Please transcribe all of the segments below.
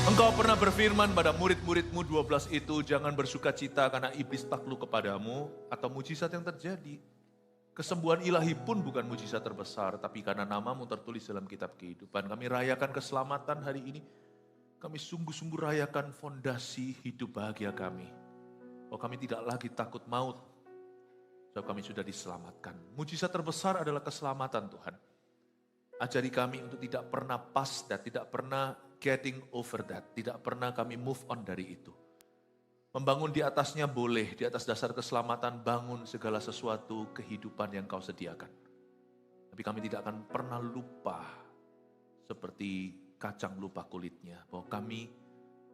Engkau pernah berfirman pada murid-muridmu 12 itu, jangan bersuka cita karena iblis takluk kepadamu, atau mujizat yang terjadi. Kesembuhan ilahi pun bukan mujizat terbesar, tapi karena namamu tertulis dalam kitab kehidupan. Kami rayakan keselamatan hari ini. Kami sungguh-sungguh rayakan fondasi hidup bahagia kami. Oh, kami tidak lagi takut maut, sebab kami sudah diselamatkan. Mujizat terbesar adalah keselamatan Tuhan. Ajari kami untuk tidak pernah pas dan tidak pernah getting over that. Tidak pernah kami move on dari itu. Membangun di atasnya boleh, di atas dasar keselamatan bangun segala sesuatu kehidupan yang kau sediakan. Tapi kami tidak akan pernah lupa seperti kacang lupa kulitnya, bahwa kami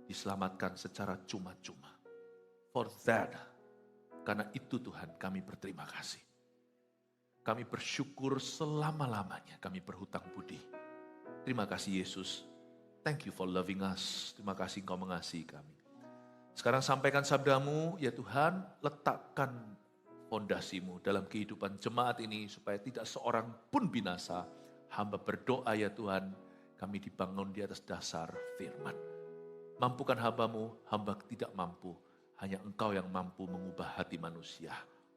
diselamatkan secara cuma-cuma. For that, karena itu Tuhan kami berterima kasih. Kami bersyukur selama-lamanya, kami berhutang budi. Terima kasih Yesus, thank you for loving us. Terima kasih Engkau mengasihi kami. Sekarang sampaikan sabdamu, ya Tuhan, letakkan fondasimu dalam kehidupan jemaat ini, supaya tidak seorang pun binasa. Hamba berdoa ya Tuhan, kami dibangun di atas dasar firman. Mampukan hambamu, hamba tidak mampu. Hanya Engkau yang mampu mengubah hati manusia.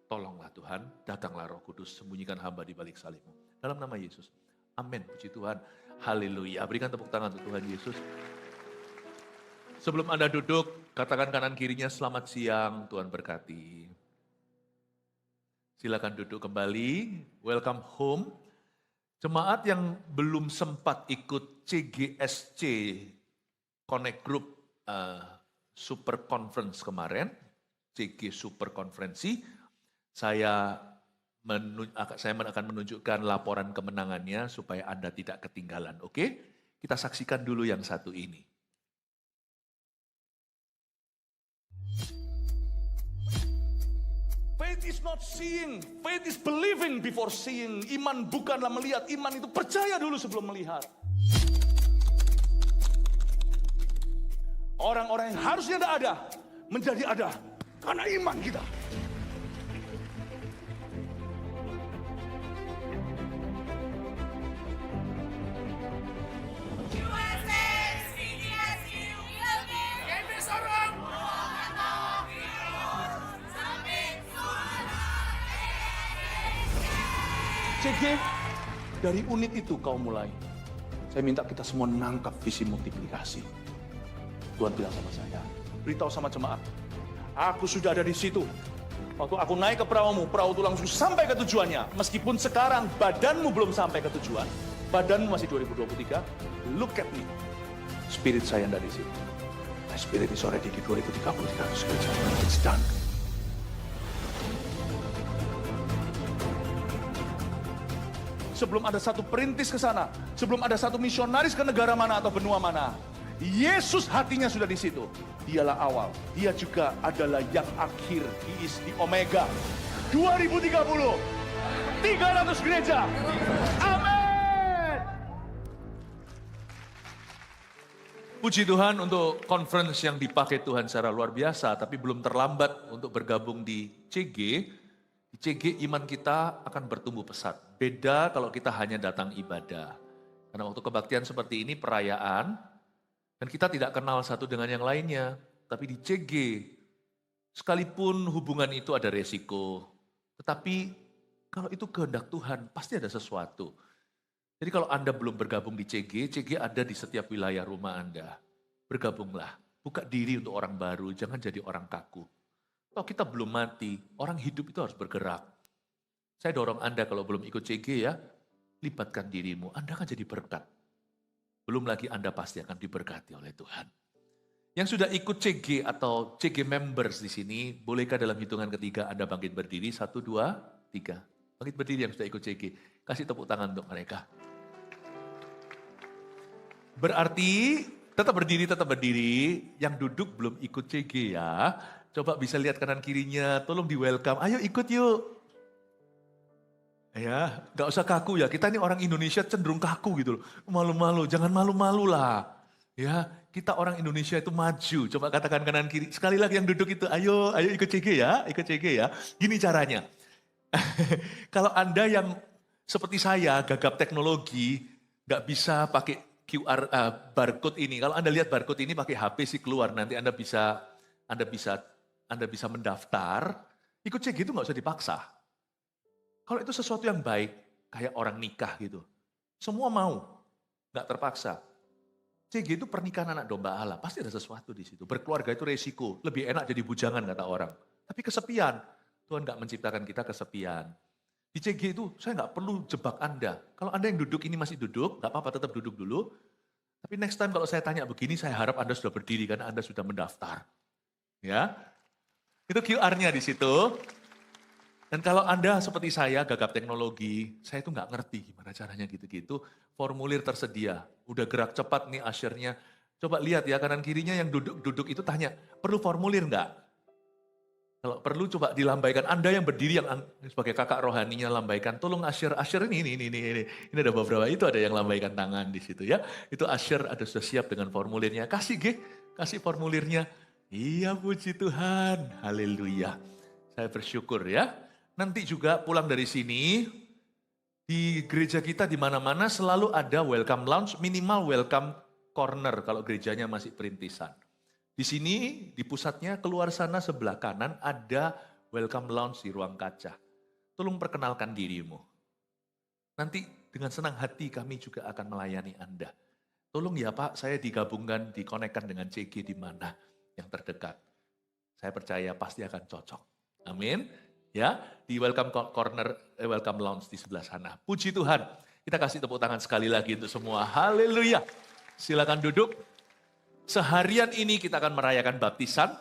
Tolonglah Tuhan, datanglah Roh Kudus, sembunyikan hamba di balik salib-Mu. Dalam nama Yesus, amin, puji Tuhan, haleluya. Berikan tepuk tangan untuk Tuhan Yesus. Sebelum Anda duduk, katakan kanan kirinya, selamat siang, Tuhan berkati. Silakan duduk kembali, welcome home. Jemaat yang belum sempat ikut CGSC Connect Group Super Conference kemarin, CG Super Konferensi, saya akan menunjukkan laporan kemenangannya supaya Anda tidak ketinggalan. Oke? Kita saksikan dulu yang satu ini. Faith is not seeing, faith is believing before seeing. Iman bukanlah melihat, iman itu percaya dulu sebelum melihat. Orang-orang yang harusnya tidak ada, menjadi ada karena iman kita. CG, dari unit itu kau mulai. Saya minta kita semua nangkap visi multiplikasi. Tuhan bilang sama saya, beritahu sama jemaat, aku sudah ada di situ. Waktu aku naik ke perahumu, perahu itu langsung sampai ke tujuannya. Meskipun sekarang badanmu belum sampai ke tujuan, badanmu masih 2023, look at me. Spirit saya ada di situ. My spirit is already di 2033. It's done. Sebelum ada satu perintis ke sana, sebelum ada satu misionaris ke negara mana atau benua mana, Yesus hatinya sudah di situ. Dialah awal, dia juga adalah yang akhir. He is the Omega. 2030, 300 gereja. Amin. Puji Tuhan untuk conference yang dipakai Tuhan secara luar biasa, tapi belum terlambat untuk bergabung di CG. Di CG iman kita akan bertumbuh pesat. Beda kalau kita hanya datang ibadah. Karena waktu kebaktian seperti ini perayaan, dan kita tidak kenal satu dengan yang lainnya. Tapi di CG, sekalipun hubungan itu ada resiko. Tetapi kalau itu kehendak Tuhan, pasti ada sesuatu. Jadi kalau Anda belum bergabung di CG, CG ada di setiap wilayah rumah Anda. Bergabunglah, buka diri untuk orang baru, jangan jadi orang kaku. Kalau kita belum mati, orang hidup itu harus bergerak. Saya dorong Anda kalau belum ikut CG ya, libatkan dirimu, Anda akan jadi berkat. Belum lagi Anda pasti akan diberkati oleh Tuhan. Yang sudah ikut CG atau CG members di sini, bolehkah dalam hitungan ketiga Anda bangkit berdiri? 1, 2, 3. Bangkit berdiri yang sudah ikut CG. Kasih tepuk tangan untuk mereka. Berarti tetap berdiri. Yang duduk belum ikut CG ya. Coba bisa lihat kanan kirinya, tolong di welcome. Ayo ikut yuk. Ya, gak usah kaku ya. Kita ini orang Indonesia cenderung kaku gitu loh. Malu-malu, jangan malu-malu lah. Ya, kita orang Indonesia itu maju. Coba katakan kanan kiri. Sekali lagi yang duduk itu, ayo ikut CG ya, ikut CG ya. Gini caranya. Kalau Anda yang seperti saya, gagap teknologi, gak bisa pakai QR barcode ini. Kalau Anda lihat barcode ini pakai HP sih keluar, nanti Anda bisa mendaftar. Ikut CG itu nggak usah dipaksa. Kalau itu sesuatu yang baik, kayak orang nikah gitu. Semua mau, nggak terpaksa. CG itu pernikahan anak domba Allah, pasti ada sesuatu di situ. Berkeluarga itu resiko, lebih enak jadi bujangan kata orang. Tapi kesepian, Tuhan nggak menciptakan kita kesepian. Di CG itu saya nggak perlu jebak Anda. Kalau Anda yang duduk ini masih duduk, nggak apa-apa tetap duduk dulu. Tapi next time kalau saya tanya begini, saya harap Anda sudah berdiri karena Anda sudah mendaftar. Ya, itu QR-nya di situ. Dan kalau Anda seperti saya, gagap teknologi, saya itu nggak ngerti gimana caranya gitu-gitu. Formulir tersedia, udah gerak cepat nih asyirnya. Coba lihat ya kanan kirinya yang duduk itu tanya, perlu formulir nggak? Kalau perlu coba dilambaikan. Anda yang berdiri yang sebagai kakak rohaninya lambaikan, tolong asyir ini ada beberapa, itu ada yang lambaikan tangan di situ ya. Itu asyir ada sudah siap dengan formulirnya. Kasih formulirnya. Iya puji Tuhan, haleluya. Saya bersyukur ya. Nanti juga pulang dari sini, di gereja kita di mana-mana selalu ada welcome lounge, minimal welcome corner kalau gerejanya masih perintisan. Di sini, di pusatnya, keluar sana sebelah kanan ada welcome lounge di ruang kaca. Tolong perkenalkan dirimu. Nanti dengan senang hati kami juga akan melayani Anda. Tolong ya Pak, saya digabungkan, dikonekkan dengan CG di mana yang terdekat. Saya percaya pasti akan cocok. Amin. Ya, di welcome corner, welcome lounge di sebelah sana. Puji Tuhan. Kita kasih tepuk tangan sekali lagi untuk semua. Haleluya. Silakan duduk. Seharian ini kita akan merayakan baptisan.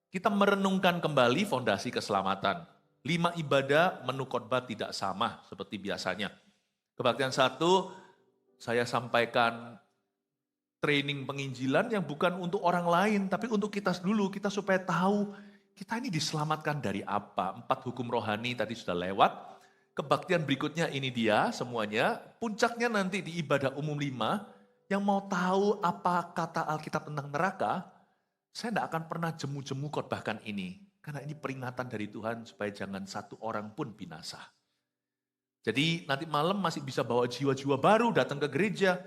Kita merenungkan kembali fondasi keselamatan. 5 ibadah menu khotbah tidak sama seperti biasanya. Kebaktian 1, saya sampaikan training penginjilan yang bukan untuk orang lain, tapi untuk kita dulu. Kita supaya tahu kita ini diselamatkan dari apa. 4 hukum rohani tadi sudah lewat. Kebaktian berikutnya ini dia semuanya. Puncaknya nanti di ibadah umum 5. Yang mau tahu apa kata Alkitab tentang neraka, saya tidak akan pernah jemu-jemu khotbahkan ini. Karena ini peringatan dari Tuhan supaya jangan satu orang pun binasa. Jadi nanti malam masih bisa bawa jiwa-jiwa baru datang ke gereja.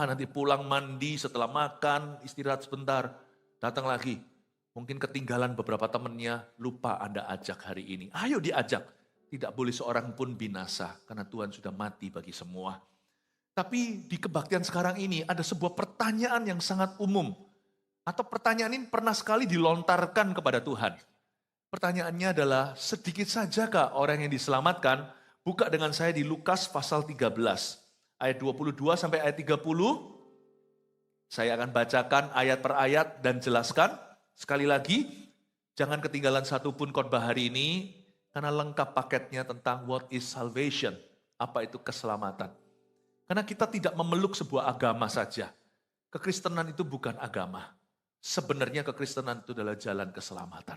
Nanti pulang mandi setelah makan, istirahat sebentar, datang lagi. Mungkin ketinggalan beberapa temannya, lupa Anda ajak hari ini. Ayo diajak. Tidak boleh seorang pun binasa, karena Tuhan sudah mati bagi semua. Tapi di kebaktian sekarang ini ada sebuah pertanyaan yang sangat umum. Atau pertanyaan ini pernah sekali dilontarkan kepada Tuhan. Pertanyaannya adalah, sedikit sajakah orang yang diselamatkan? Buka dengan saya di Lukas pasal 13, ayat 22 sampai ayat 30. Saya akan bacakan ayat per ayat dan jelaskan. Sekali lagi, jangan ketinggalan satupun khotbah hari ini, karena lengkap paketnya tentang what is salvation, apa itu keselamatan. Karena kita tidak memeluk sebuah agama saja. Kekristenan itu bukan agama. Sebenarnya kekristenan itu adalah jalan keselamatan.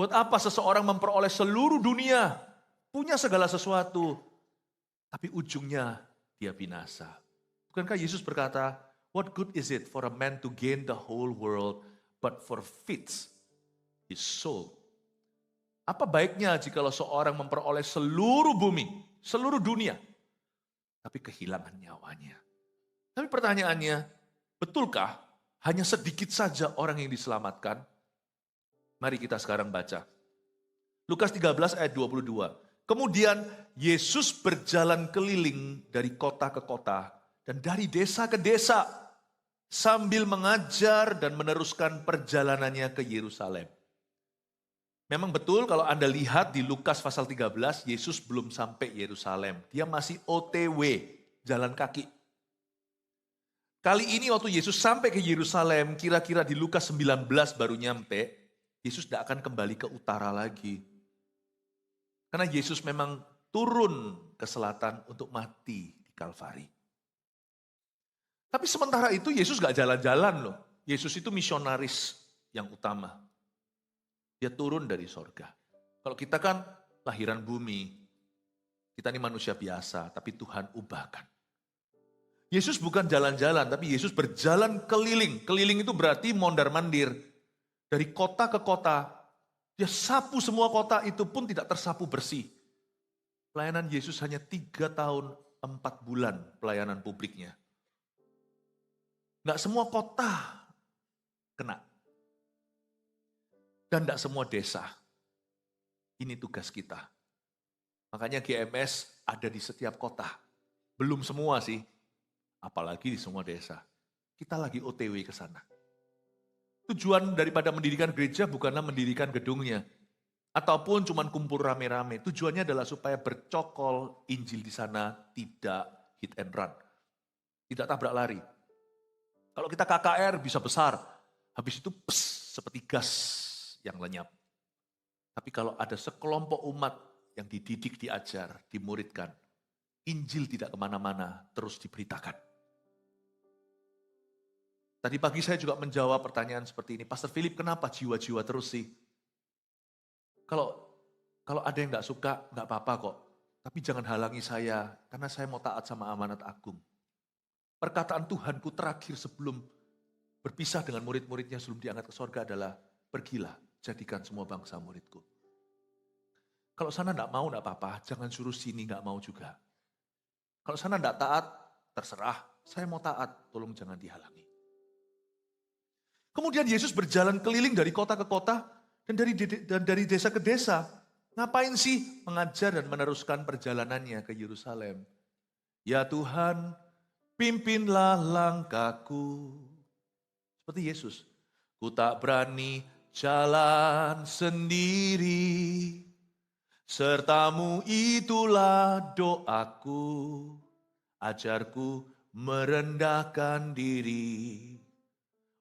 Buat apa seseorang memperoleh seluruh dunia, punya segala sesuatu, tapi ujungnya dia binasa. Bukankah Yesus berkata, what good is it for a man to gain the whole world, but forfeits his soul? Apa baiknya jikalau seorang memperoleh seluruh bumi, seluruh dunia, tapi kehilangan nyawanya? Tapi pertanyaannya, betulkah hanya sedikit saja orang yang diselamatkan? Mari kita sekarang baca. Lukas 13 ayat 22. Kemudian Yesus berjalan keliling dari kota ke kota dan dari desa ke desa sambil mengajar dan meneruskan perjalanannya ke Yerusalem. Memang betul kalau Anda lihat di Lukas pasal 13, Yesus belum sampai Yerusalem. Dia masih OTW, jalan kaki. Kali ini waktu Yesus sampai ke Yerusalem, kira-kira di Lukas 19 baru nyampe, Yesus tidak akan kembali ke utara lagi. Karena Yesus memang turun ke selatan untuk mati di Kalvari. Tapi sementara itu Yesus gak jalan-jalan loh. Yesus itu misionaris yang utama. Dia turun dari sorga. Kalau kita kan lahiran bumi. Kita ini manusia biasa, tapi Tuhan ubahkan. Yesus bukan jalan-jalan, tapi Yesus berjalan keliling. Keliling itu berarti mondar-mandir. Dari kota ke kota. Dia sapu semua kota itu pun tidak tersapu bersih. Pelayanan Yesus hanya 3 tahun 4 bulan pelayanan publiknya. Nggak semua kota kena. Dan nggak semua desa. Ini tugas kita. Makanya GMS ada di setiap kota. Belum semua sih, apalagi di semua desa. Kita lagi OTW ke sana. Tujuan daripada mendirikan gereja bukanlah mendirikan gedungnya. Ataupun cuman kumpul rame-rame. Tujuannya adalah supaya bercokol Injil di sana tidak hit and run. Tidak tabrak lari. Kalau kita KKR bisa besar. Habis itu seperti gas yang lenyap. Tapi kalau ada sekelompok umat yang dididik, diajar, dimuridkan, Injil tidak kemana-mana, terus diberitakan. Tadi pagi saya juga menjawab pertanyaan seperti ini. Pastor Philip, kenapa jiwa-jiwa terus sih? Kalau ada yang gak suka, gak apa-apa kok. Tapi jangan halangi saya, karena saya mau taat sama amanat agung. Perkataan Tuhanku terakhir sebelum berpisah dengan murid-muridnya sebelum diangkat ke sorga adalah, pergilah, jadikan semua bangsa muridku. Kalau sana gak mau, gak apa-apa. Jangan suruh sini gak mau juga. Kalau sana gak taat, terserah. Saya mau taat, tolong jangan dihalangi. Kemudian Yesus berjalan keliling dari kota ke kota dan dari desa ke desa. Ngapain sih mengajar dan meneruskan perjalanannya ke Yerusalem? Ya Tuhan, pimpinlah langkahku. Seperti Yesus. Ku tak berani jalan sendiri. Sertamu itulah doaku. Ajarku merendahkan diri.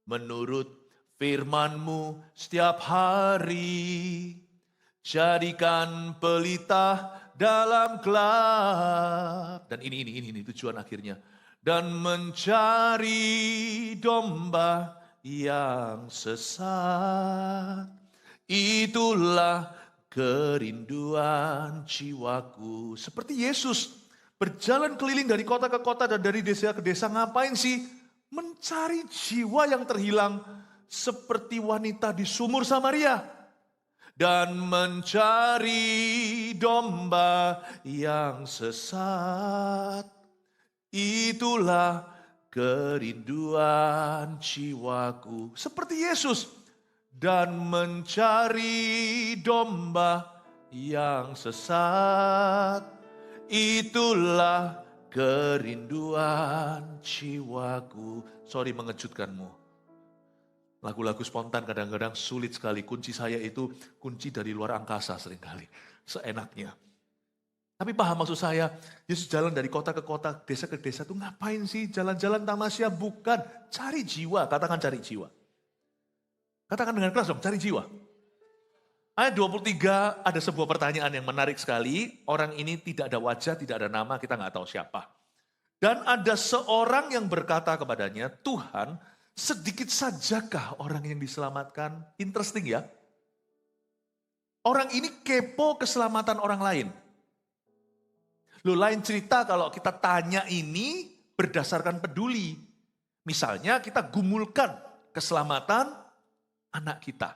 Menurut firman-Mu setiap hari, jadikan pelita dalam gelap. Dan ini tujuan akhirnya. Dan mencari domba yang sesat. Itulah kerinduan jiwaku. Seperti Yesus berjalan keliling dari kota ke kota dan dari desa ke desa. Ngapain sih? Mencari jiwa yang terhilang seperti wanita di sumur Samaria. Dan mencari domba yang sesat. Itulah kerinduan jiwaku. Seperti Yesus. Dan mencari domba yang sesat. Itulah kerinduan jiwaku. Sorry mengejutkanmu. Lagu-lagu spontan kadang-kadang sulit sekali. Kunci saya itu kunci dari luar angkasa seringkali. Seenaknya. Tapi paham maksud saya, Yesus jalan dari kota ke kota, desa ke desa itu ngapain sih? Jalan-jalan tamasya? Bukan. Cari jiwa. Katakan cari jiwa. Katakan dengan keras dong, cari jiwa. Ayat 23 ada sebuah pertanyaan yang menarik sekali. Orang ini tidak ada wajah, tidak ada nama, kita nggak tahu siapa. Dan ada seorang yang berkata kepadanya, Tuhan, sedikit sajakah orang yang diselamatkan? Interesting ya. Orang ini kepo keselamatan orang lain. Loh, lain cerita kalau kita tanya ini berdasarkan peduli. Misalnya kita gumulkan keselamatan anak kita.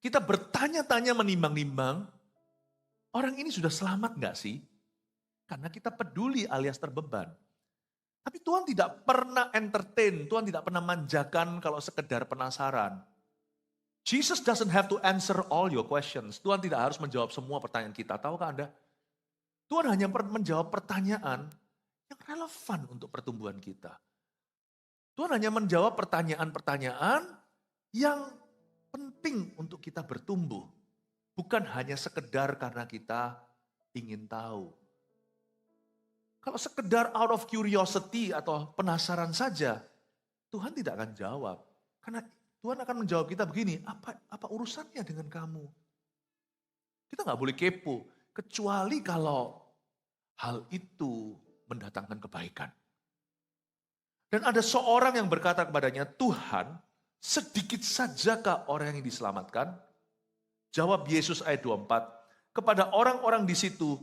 Kita bertanya-tanya menimbang-nimbang, orang ini sudah selamat enggak sih? Karena kita peduli alias terbeban. Tapi Tuhan tidak pernah entertain, Tuhan tidak pernah manjakan kalau sekedar penasaran. Jesus doesn't have to answer all your questions. Tuhan tidak harus menjawab semua pertanyaan kita. Tahukah Anda? Tuhan hanya menjawab pertanyaan yang relevan untuk pertumbuhan kita. Tuhan hanya menjawab pertanyaan-pertanyaan yang penting untuk kita bertumbuh. Bukan hanya sekedar karena kita ingin tahu. Kalau sekedar out of curiosity atau penasaran saja, Tuhan tidak akan jawab. Karena Tuhan akan menjawab kita begini, apa urusannya dengan kamu? Kita nggak boleh kepo, kecuali kalau hal itu mendatangkan kebaikan. Dan ada seorang yang berkata kepadanya, Tuhan, sedikit sajakah orang yang diselamatkan? Jawab Yesus ayat 24, kepada orang-orang di situ,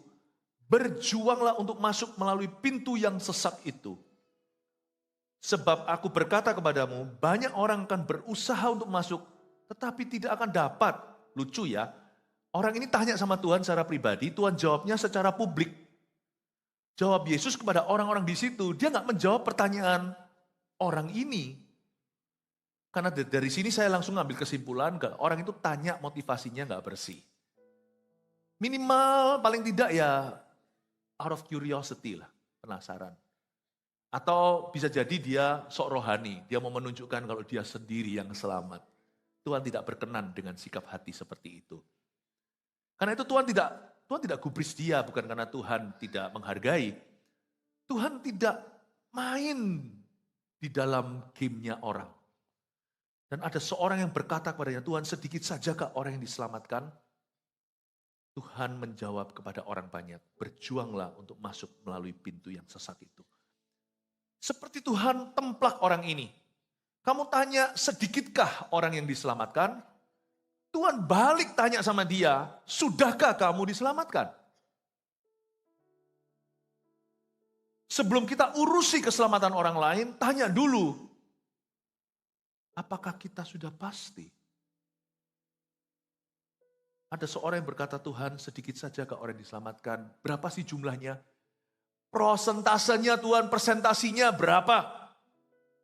berjuanglah untuk masuk melalui pintu yang sesat itu. Sebab aku berkata kepadamu, banyak orang akan berusaha untuk masuk, tetapi tidak akan dapat. Lucu ya, orang ini tanya sama Tuhan secara pribadi, Tuhan jawabnya secara publik. jawab Yesus kepada orang-orang di situ, dia nggak menjawab pertanyaan orang ini. Karena dari sini saya langsung ngambil kesimpulan, orang itu tanya motivasinya nggak bersih. Minimal paling tidak ya out of curiosity lah, penasaran. Atau bisa jadi dia sok rohani, dia mau menunjukkan kalau dia sendiri yang selamat. Tuhan tidak berkenan dengan sikap hati seperti itu. Karena itu Tuhan tidak gubris dia, bukan karena Tuhan tidak menghargai. Tuhan tidak main di dalam gamenya orang. Dan ada seorang yang berkata kepadanya, Tuhan sedikit sajakah orang yang diselamatkan? Tuhan menjawab kepada orang banyak, berjuanglah untuk masuk melalui pintu yang sesat itu. Seperti Tuhan templak orang ini. Kamu tanya, sedikitkah orang yang diselamatkan? Tuhan balik tanya sama dia, sudahkah kamu diselamatkan? Sebelum kita urusi keselamatan orang lain, tanya dulu, apakah kita sudah pasti? Ada seorang yang berkata, Tuhan sedikit saja ke orang yang diselamatkan. Berapa sih jumlahnya? Prosentasenya Tuhan, persentasinya berapa?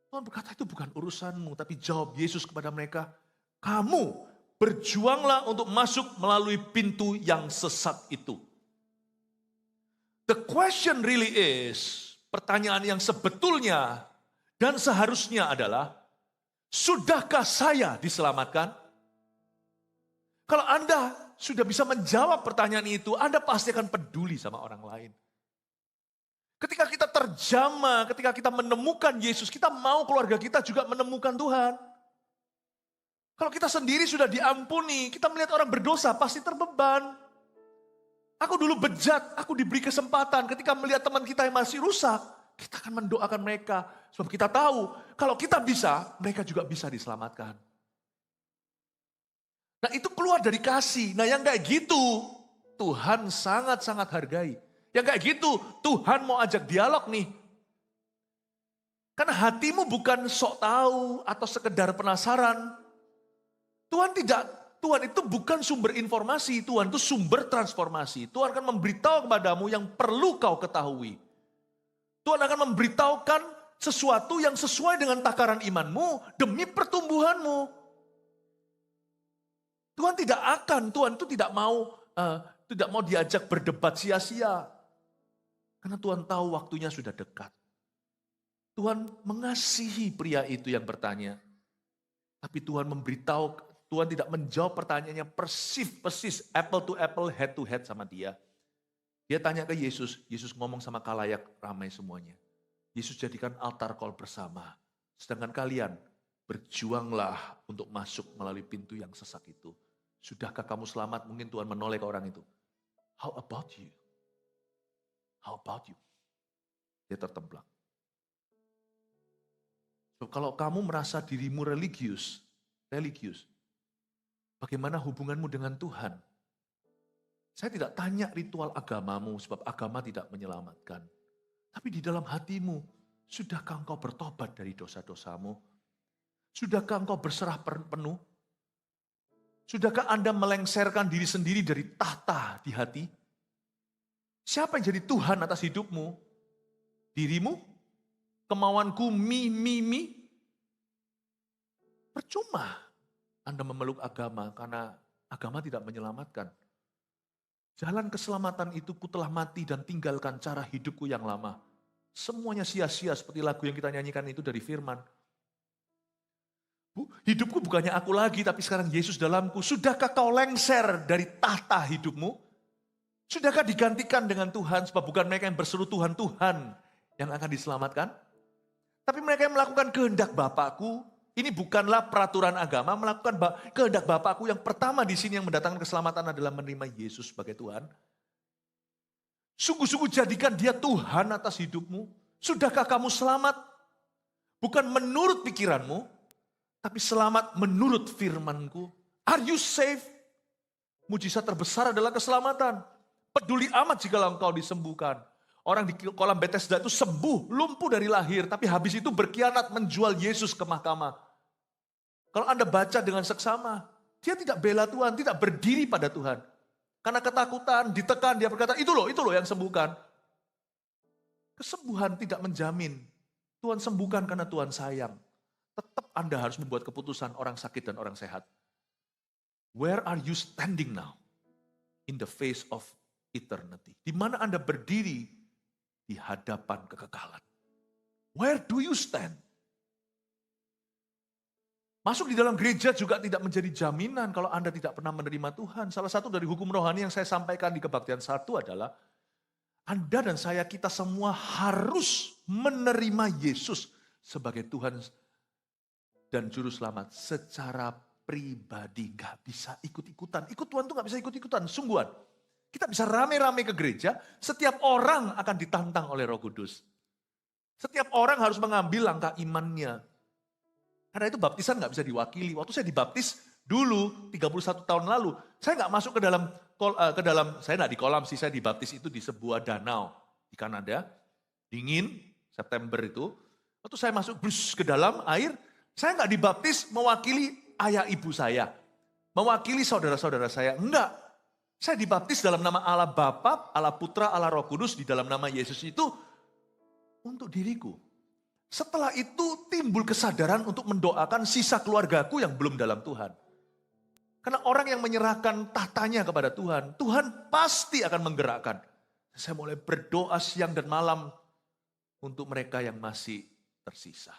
Tuhan berkata itu bukan urusanmu, tapi jawab Yesus kepada mereka, kamu berjuanglah untuk masuk melalui pintu yang sesat itu. The question really is, pertanyaan yang sebetulnya dan seharusnya adalah, sudahkah saya diselamatkan? Kalau Anda sudah bisa menjawab pertanyaan itu, Anda pasti akan peduli sama orang lain. Ketika kita terjamah, ketika kita menemukan Yesus, kita mau keluarga kita juga menemukan Tuhan. Kalau kita sendiri sudah diampuni, kita melihat orang berdosa pasti terbeban. Aku dulu bejat, aku diberi kesempatan ketika melihat teman kita yang masih rusak, kita akan mendoakan mereka. Sebab kita tahu, kalau kita bisa, mereka juga bisa diselamatkan. Nah itu keluar dari kasih. Nah yang kayak gitu, Tuhan sangat-sangat hargai. Yang kayak gitu, Tuhan mau ajak dialog nih. Karena hatimu bukan sok tahu atau sekedar penasaran. Tuhan itu bukan sumber informasi, Tuhan itu sumber transformasi. Tuhan akan memberitahu kepadamu yang perlu kau ketahui. Tuhan akan memberitahukan sesuatu yang sesuai dengan takaran imanmu demi pertumbuhanmu. Tuhan itu tidak mau diajak berdebat sia-sia. Karena Tuhan tahu waktunya sudah dekat. Tuhan mengasihi pria itu yang bertanya. Tapi Tuhan Tuhan tidak menjawab pertanyaannya persis, apple to apple, head to head sama dia. Dia tanya ke Yesus, Yesus ngomong sama khalayak ramai semuanya. Yesus jadikan altar call bersama. Sedangkan kalian berjuanglah untuk masuk melalui pintu yang sesat itu. Sudahkah kamu selamat? Mungkin Tuhan menoleh ke orang itu. How about you? How about you? Dia tertemplak. So, kalau kamu merasa dirimu religius, bagaimana hubunganmu dengan Tuhan? Saya tidak tanya ritual agamamu, sebab agama tidak menyelamatkan. Tapi di dalam hatimu, sudahkah engkau bertobat dari dosa-dosamu? Sudahkah engkau berserah penuh? Sudahkah Anda melengsarkan diri sendiri dari tahta di hati? Siapa yang jadi Tuhan atas hidupmu? Dirimu? Kemauanku, mi. Percuma Anda memeluk agama karena agama tidak menyelamatkan. Jalan keselamatan itu ku telah mati dan tinggalkan cara hidupku yang lama. Semuanya sia-sia seperti lagu yang kita nyanyikan itu dari firman. Hidupku bukannya aku lagi, tapi sekarang Yesus dalamku. Sudahkah kau lengser dari tahta hidupmu? Sudahkah digantikan dengan Tuhan? Sebab bukan mereka yang berseru Tuhan, Tuhan yang akan diselamatkan. Tapi mereka yang melakukan kehendak Bapakku. Ini bukanlah peraturan agama, melakukan kehendak Bapakku yang pertama di sini yang mendatangkan keselamatan adalah menerima Yesus sebagai Tuhan. Sungguh-sungguh jadikan dia Tuhan atas hidupmu. Sudahkah kamu selamat? Bukan menurut pikiranmu, tapi selamat menurut firmanku. Are you safe? Mujizat terbesar adalah keselamatan. Peduli amat jika engkau disembuhkan. Orang di kolam Bethesda itu sembuh, lumpuh dari lahir. Tapi habis itu berkhianat menjual Yesus ke mahkamah. Kalau Anda baca dengan seksama, dia tidak bela Tuhan, tidak berdiri pada Tuhan. Karena ketakutan, ditekan, dia berkata, itu loh yang sembuhkan. Kesembuhan tidak menjamin. Tuhan sembuhkan karena Tuhan sayang. Tetap Anda harus membuat keputusan orang sakit dan orang sehat. Where are you standing now? In the face of eternity. Di mana Anda berdiri di hadapan kekekalan. Where do you stand? Masuk di dalam gereja juga tidak menjadi jaminan kalau Anda tidak pernah menerima Tuhan. Salah satu dari hukum rohani yang saya sampaikan di kebaktian 1 adalah Anda dan saya, kita semua harus menerima Yesus sebagai Tuhan dan Juru Selamat secara pribadi. Gak bisa ikut-ikutan. Ikut Tuhan itu gak bisa ikut-ikutan, sungguhan. Kita bisa rame-rame ke gereja, setiap orang akan ditantang oleh Roh Kudus. Setiap orang harus mengambil langkah imannya. Karena itu baptisan gak bisa diwakili. Waktu saya dibaptis dulu, 31 tahun lalu, saya gak masuk ke dalam, saya gak di kolam sih, saya dibaptis itu di sebuah danau di Kanada. Dingin, September itu. Waktu saya masuk ke dalam air, saya gak dibaptis mewakili ayah ibu saya. Mewakili saudara-saudara saya. Enggak. Saya dibaptis dalam nama Allah Bapa, Allah Putra, Allah Roh Kudus, di dalam nama Yesus itu untuk diriku. Setelah itu timbul kesadaran untuk mendoakan sisa keluargaku yang belum dalam Tuhan. Karena orang yang menyerahkan tahtanya kepada Tuhan, Tuhan pasti akan menggerakkan. Saya mulai berdoa siang dan malam untuk mereka yang masih tersisa.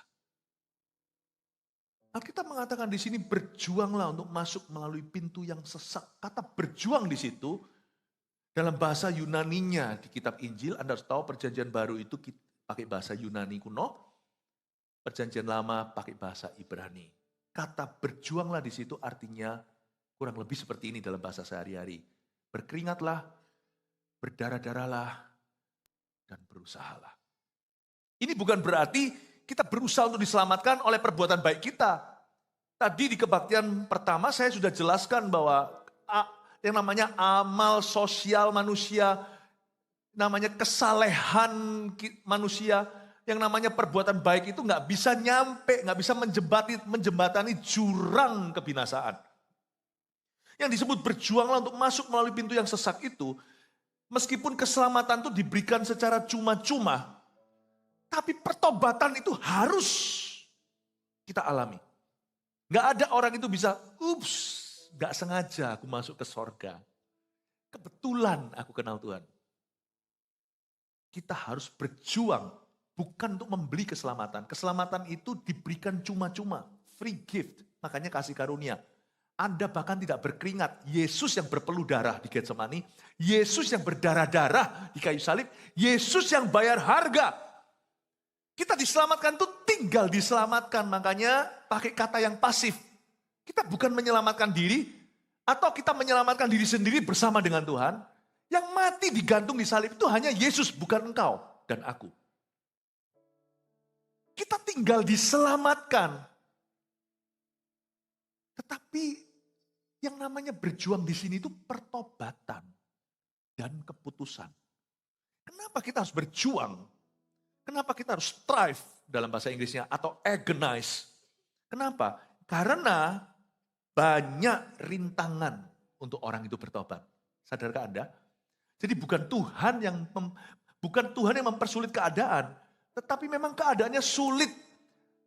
Alkitab mengatakan di sini berjuanglah untuk masuk melalui pintu yang sesak. Kata berjuang di situ dalam bahasa Yunaninya di kitab Injil, Anda harus tahu perjanjian baru itu pakai bahasa Yunani kuno. Perjanjian lama pakai bahasa Ibrani. Kata berjuanglah di situ artinya kurang lebih seperti ini dalam bahasa sehari-hari. Berkeringatlah, berdarah-darahlah, dan berusahalah. Ini bukan berarti kita berusaha untuk diselamatkan oleh perbuatan baik kita. Tadi di kebaktian pertama saya sudah jelaskan bahwa yang namanya amal sosial manusia, namanya kesalehan manusia, yang namanya perbuatan baik itu nggak bisa nyampe, nggak bisa menjembatani jurang kebinasaan. Yang disebut berjuanglah untuk masuk melalui pintu yang sesak itu, meskipun keselamatan itu diberikan secara cuma-cuma, tapi pertobatan itu harus kita alami. Nggak ada orang itu bisa, nggak sengaja aku masuk ke sorga. Kebetulan aku kenal Tuhan. Kita harus berjuang. Bukan untuk membeli keselamatan. Keselamatan itu diberikan cuma-cuma. Free gift. Makanya kasih karunia. Anda bahkan tidak berkeringat. Yesus yang berpeluh darah di Getsemani. Yesus yang berdarah-darah di kayu salib. Yesus yang bayar harga. Kita diselamatkan itu tinggal diselamatkan. Makanya pakai kata yang pasif. Kita bukan menyelamatkan diri. Atau kita menyelamatkan diri sendiri bersama dengan Tuhan. Yang mati digantung di salib itu hanya Yesus, bukan engkau dan aku. Kita tinggal diselamatkan. Tetapi yang namanya berjuang di sini itu pertobatan dan keputusan. Kenapa kita harus berjuang? Kenapa kita harus strive dalam bahasa Inggrisnya atau agonize? Kenapa? Karena banyak rintangan untuk orang itu bertobat. Sadarkah Anda? Jadi bukan Tuhan yang mempersulit keadaan, tetapi memang keadaannya sulit.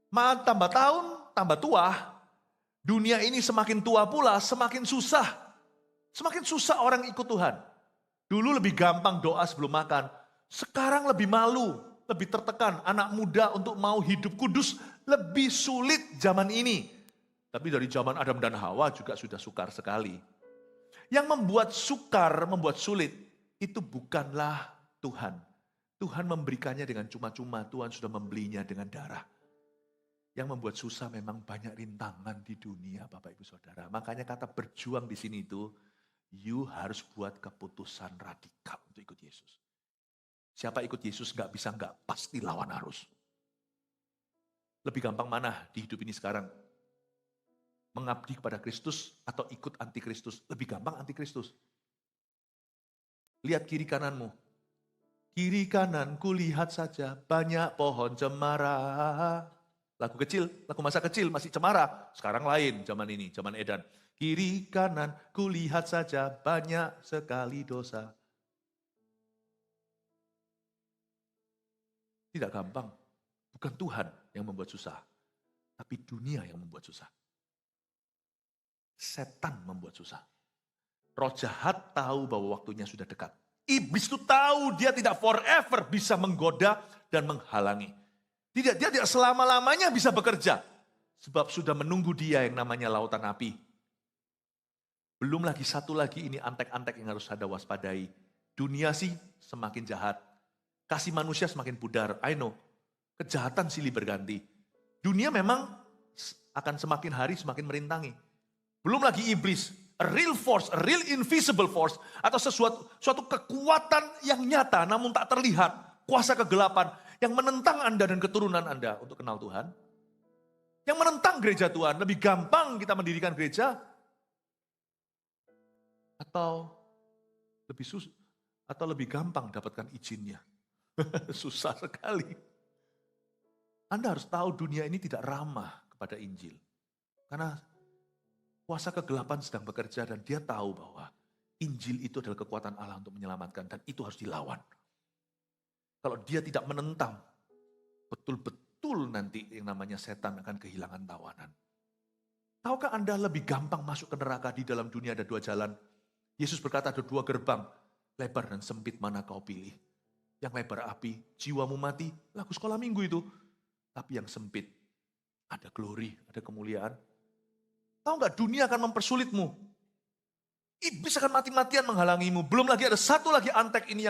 Tambah tahun, tambah tua. Dunia ini semakin tua pula, semakin susah. Semakin susah orang ikut Tuhan. Dulu lebih gampang doa sebelum makan. Sekarang lebih malu, lebih tertekan. Anak muda untuk mau hidup kudus lebih sulit zaman ini. Tapi dari zaman Adam dan Hawa juga sudah sukar sekali. Yang membuat sukar, membuat sulit, itu bukanlah Tuhan. Tuhan memberikannya dengan cuma-cuma, Tuhan sudah membelinya dengan darah. Yang membuat susah memang banyak rintangan di dunia, Bapak Ibu Saudara. Makanya kata berjuang di sini itu, you harus buat keputusan radikal untuk ikut Yesus. Siapa ikut Yesus gak bisa gak, pasti lawan arus. Lebih gampang mana di hidup ini sekarang? Mengabdi kepada Kristus atau ikut anti Kristus? Lebih gampang anti Kristus. Lihat kiri kananmu. Kiri kanan kulihat saja banyak pohon cemara. Lagu kecil, lagu masa kecil masih cemara. Sekarang lain zaman ini, zaman edan. Kiri kanan kulihat saja banyak sekali dosa. Tidak gampang. Bukan Tuhan yang membuat susah, tapi dunia yang membuat susah. Setan membuat susah. Roh jahat tahu bahwa waktunya sudah dekat. Iblis itu tahu dia tidak forever bisa menggoda dan menghalangi. Dia tidak selama-lamanya bisa bekerja. Sebab sudah menunggu dia yang namanya lautan api. Belum lagi satu lagi ini antek-antek yang harus Anda waspadai. Dunia sih semakin jahat. Kasih manusia semakin pudar. I know. Kejahatan silih berganti. Dunia memang akan semakin hari semakin merintangi. Belum lagi iblis. A real force, a real invisible force. Atau suatu kekuatan yang nyata namun tak terlihat. Kuasa kegelapan yang menentang Anda dan keturunan Anda untuk kenal Tuhan. Yang menentang gereja Tuhan. Lebih gampang kita mendirikan gereja. Atau lebih gampang dapatkan izinnya. Susah sekali. Anda harus tahu dunia ini tidak ramah kepada Injil. Karena kuasa kegelapan sedang bekerja dan dia tahu bahwa Injil itu adalah kekuatan Allah untuk menyelamatkan dan itu harus dilawan. Kalau dia tidak menentang, betul-betul nanti yang namanya setan akan kehilangan tawanan. Tahukah Anda lebih gampang masuk ke neraka di dalam dunia ada dua jalan? Yesus berkata ada dua gerbang, lebar dan sempit mana kau pilih. Yang lebar api, jiwamu mati, lagu sekolah minggu itu. Tapi yang sempit, ada glory, ada kemuliaan. Tahu nggak dunia akan mempersulitmu. Iblis akan mati-matian menghalangimu. Belum lagi ada satu lagi antek ini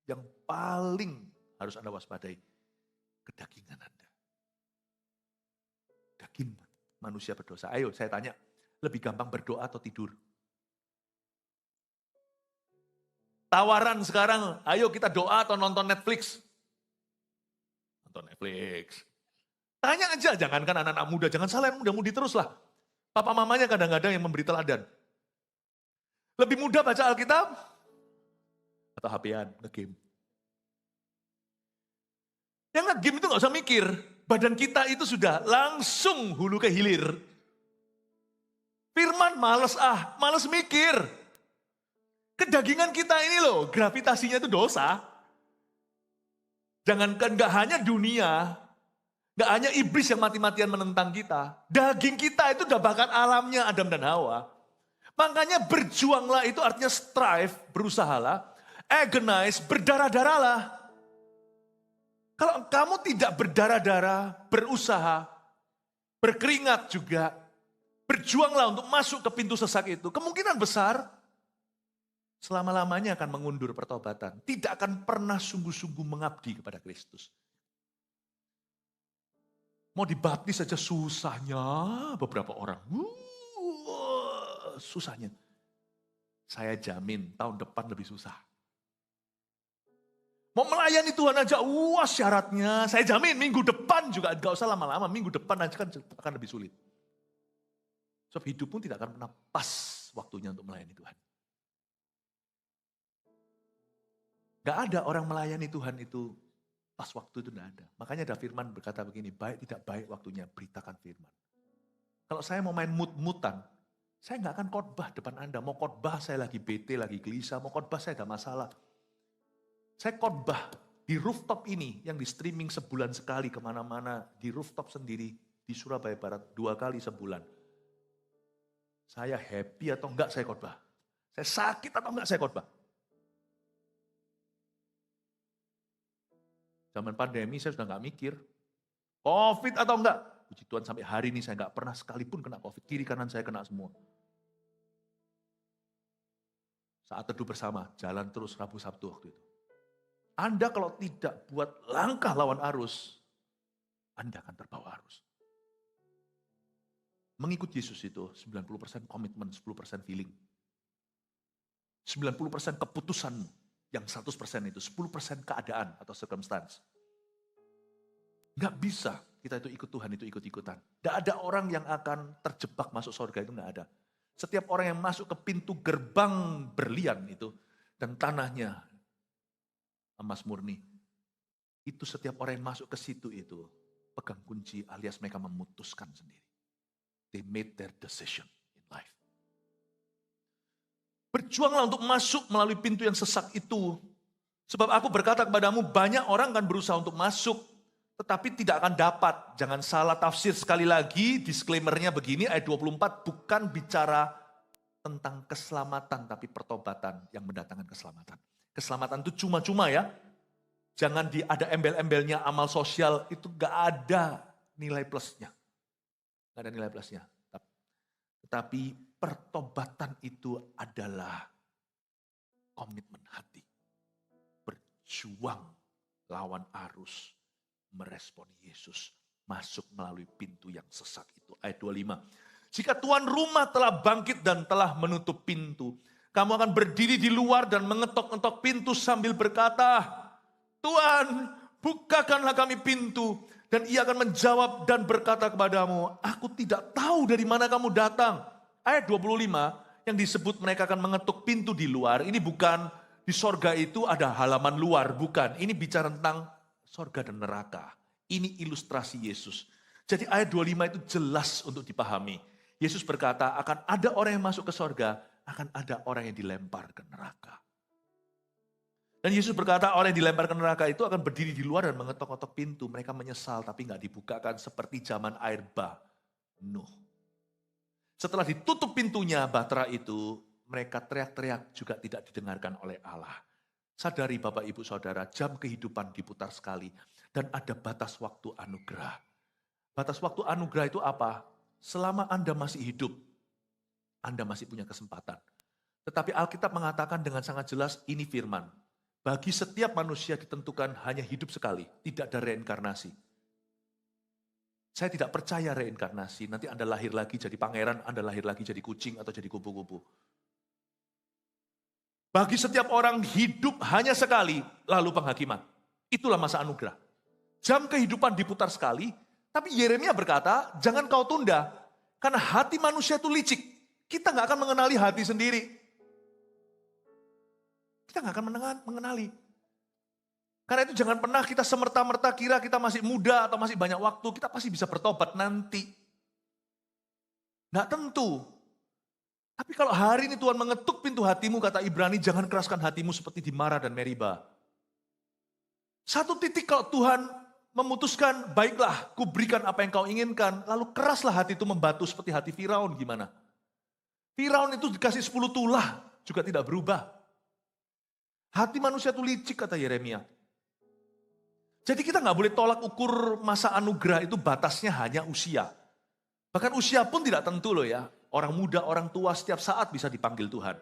yang paling harus Anda waspadai. Kedagingan Anda. Daging manusia berdosa. Ayo saya tanya, lebih gampang berdoa atau tidur? Tawaran sekarang, ayo kita doa atau nonton Netflix? Nonton Netflix. Tanya aja, jangankan anak-anak muda, jangan salah yang muda-mudi terus lah. Papa mamanya kadang-kadang yang memberi teladan. Lebih mudah baca Alkitab atau HP-an, nge-game. Yang nge-game itu gak usah mikir, badan kita itu sudah langsung hulu ke hilir. Firman males mikir. Kedagingan kita ini loh, gravitasinya itu dosa. Jangankan gak hanya dunia, gak hanya iblis yang mati-matian menentang kita. Daging kita itu udah bahkan alamnya Adam dan Hawa. Makanya berjuanglah itu artinya strive, berusahalah. Agonize, berdarah-darahlah. Kalau kamu tidak berdarah-darah, berusaha, berkeringat juga, berjuanglah untuk masuk ke pintu sesak itu. Kemungkinan besar, selama-lamanya akan mengundur pertobatan. Tidak akan pernah sungguh-sungguh mengabdi kepada Kristus. Mau dibaptis saja susahnya beberapa orang. Susahnya. Saya jamin tahun depan lebih susah. Mau melayani Tuhan aja, syaratnya. Saya jamin minggu depan juga, gak usah lama-lama. Minggu depan aja kan akan lebih sulit. Sebab hidupmu tidak akan pernah pas waktunya untuk melayani Tuhan. Gak ada orang melayani Tuhan itu pas waktu itu gak ada. Makanya ada firman berkata begini, baik tidak baik waktunya, beritakan firman. Kalau saya mau main mut-mutan, saya gak akan khotbah depan Anda. Mau khotbah saya lagi bete, lagi gelisah, mau khotbah saya gak masalah. Saya khotbah di rooftop ini yang di streaming sebulan sekali kemana-mana, di rooftop sendiri di Surabaya Barat 2 kali sebulan. Saya happy atau enggak saya khotbah. Saya sakit atau enggak saya khotbah. Zaman pandemi saya sudah nggak mikir. Covid atau enggak? Puji Tuhan sampai hari ini saya nggak pernah sekalipun kena Covid. Kiri kanan saya kena semua. Saat teduh bersama, jalan terus Rabu Sabtu waktu itu. Anda kalau tidak buat langkah lawan arus, Anda akan terbawa arus. Mengikut Yesus itu 90% komitmen, 10% feeling. 90% keputusan. Yang 100% itu, 10% keadaan atau circumstance. Nggak bisa kita itu ikut Tuhan, itu ikut-ikutan. Nggak ada orang yang akan terjebak masuk surga, itu nggak ada. Setiap orang yang masuk ke pintu gerbang berlian itu, dan tanahnya emas murni, itu setiap orang yang masuk ke situ itu, pegang kunci alias mereka memutuskan sendiri. They made their decision in life. Berjuanglah untuk masuk melalui pintu yang sesak itu. Sebab aku berkata kepadamu, banyak orang akan berusaha untuk masuk, tetapi tidak akan dapat. Jangan salah tafsir sekali lagi, disclaimer-nya begini, ayat 24 bukan bicara tentang keselamatan, tapi pertobatan yang mendatangkan keselamatan. Keselamatan itu cuma-cuma ya. Jangan ada embel-embelnya amal sosial, itu gak ada nilai plusnya. Gak ada nilai plusnya. Tetapi pertobatan itu adalah komitmen hati. Berjuang lawan arus, meresponi Yesus. Masuk melalui pintu yang sesak itu. Ayat 25. Jika tuan rumah telah bangkit dan telah menutup pintu, kamu akan berdiri di luar dan mengetok-ngetok pintu sambil berkata, Tuhan, bukakanlah kami pintu. Dan ia akan menjawab dan berkata kepadamu, aku tidak tahu dari mana kamu datang. Ayat 25 yang disebut mereka akan mengetuk pintu di luar. Ini bukan di sorga itu ada halaman luar, bukan. Ini bicara tentang sorga dan neraka. Ini ilustrasi Yesus. Jadi ayat 25 itu jelas untuk dipahami. Yesus berkata akan ada orang yang masuk ke sorga, akan ada orang yang dilempar ke neraka. Dan Yesus berkata orang yang dilempar ke neraka itu akan berdiri di luar dan mengetok-ngetok pintu. Mereka menyesal tapi nggak dibukakan seperti zaman air bah Nuh. Setelah ditutup pintunya bahtera itu, mereka teriak-teriak juga tidak didengarkan oleh Allah. Sadari Bapak Ibu Saudara, jam kehidupan diputar sekali. Dan ada batas waktu anugerah. Batas waktu anugerah itu apa? Selama Anda masih hidup, Anda masih punya kesempatan. Tetapi Alkitab mengatakan dengan sangat jelas, ini firman. Bagi setiap manusia ditentukan hanya hidup sekali, tidak ada reinkarnasi. Saya tidak percaya reinkarnasi, nanti Anda lahir lagi jadi pangeran, Anda lahir lagi jadi kucing atau jadi kupu-kupu. Bagi setiap orang hidup hanya sekali, lalu penghakiman. Itulah masa anugerah. Jam kehidupan diputar sekali, tapi Yeremia berkata, jangan kau tunda, karena hati manusia itu licik. Kita nggak akan mengenali hati sendiri. Kita nggak akan mengenali. Karena itu jangan pernah kita semerta-merta kira kita masih muda atau masih banyak waktu. Kita pasti bisa bertobat nanti. Nggak tentu. Tapi kalau hari ini Tuhan mengetuk pintu hatimu, kata Ibrani, jangan keraskan hatimu seperti di Mara dan Meriba. Satu titik kalau Tuhan memutuskan, baiklah, kuberikan apa yang kau inginkan. Lalu keraslah hati itu membatu seperti hati Firaun, gimana? Firaun itu dikasih 10 tulah, juga tidak berubah. Hati manusia itu licik, kata Yeremia. Jadi kita nggak boleh tolak ukur masa anugerah itu batasnya hanya usia. Bahkan usia pun tidak tentu loh ya. Orang muda, orang tua setiap saat bisa dipanggil Tuhan.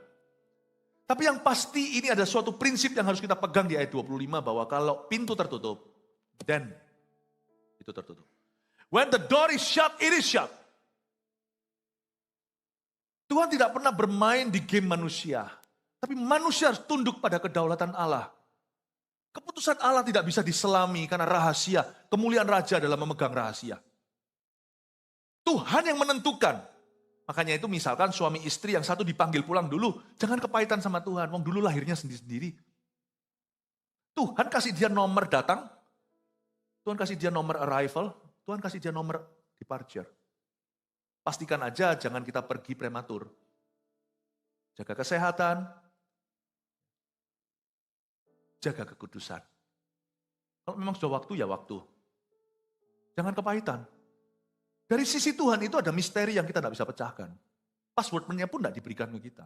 Tapi yang pasti ini ada suatu prinsip yang harus kita pegang di ayat 25 bahwa kalau pintu tertutup, then itu tertutup. When the door is shut, it is shut. Tuhan tidak pernah bermain di game manusia. Tapi manusia harus tunduk pada kedaulatan Allah. Keputusan Allah tidak bisa diselami karena rahasia. Kemuliaan raja dalam memegang rahasia. Tuhan yang menentukan. Makanya itu misalkan suami istri yang satu dipanggil pulang dulu. Jangan kepahitan sama Tuhan. Wong dulu lahirnya sendiri-sendiri. Tuhan kasih dia nomor datang. Tuhan kasih dia nomor arrival. Tuhan kasih dia nomor departure. Pastikan aja jangan kita pergi prematur. Jaga kesehatan. Jaga kekudusan. Kalau memang sudah waktu, ya waktu. Jangan kepahitan. Dari sisi Tuhan itu ada misteri yang kita tidak bisa pecahkan. Password-nya pun tidak diberikan ke kita.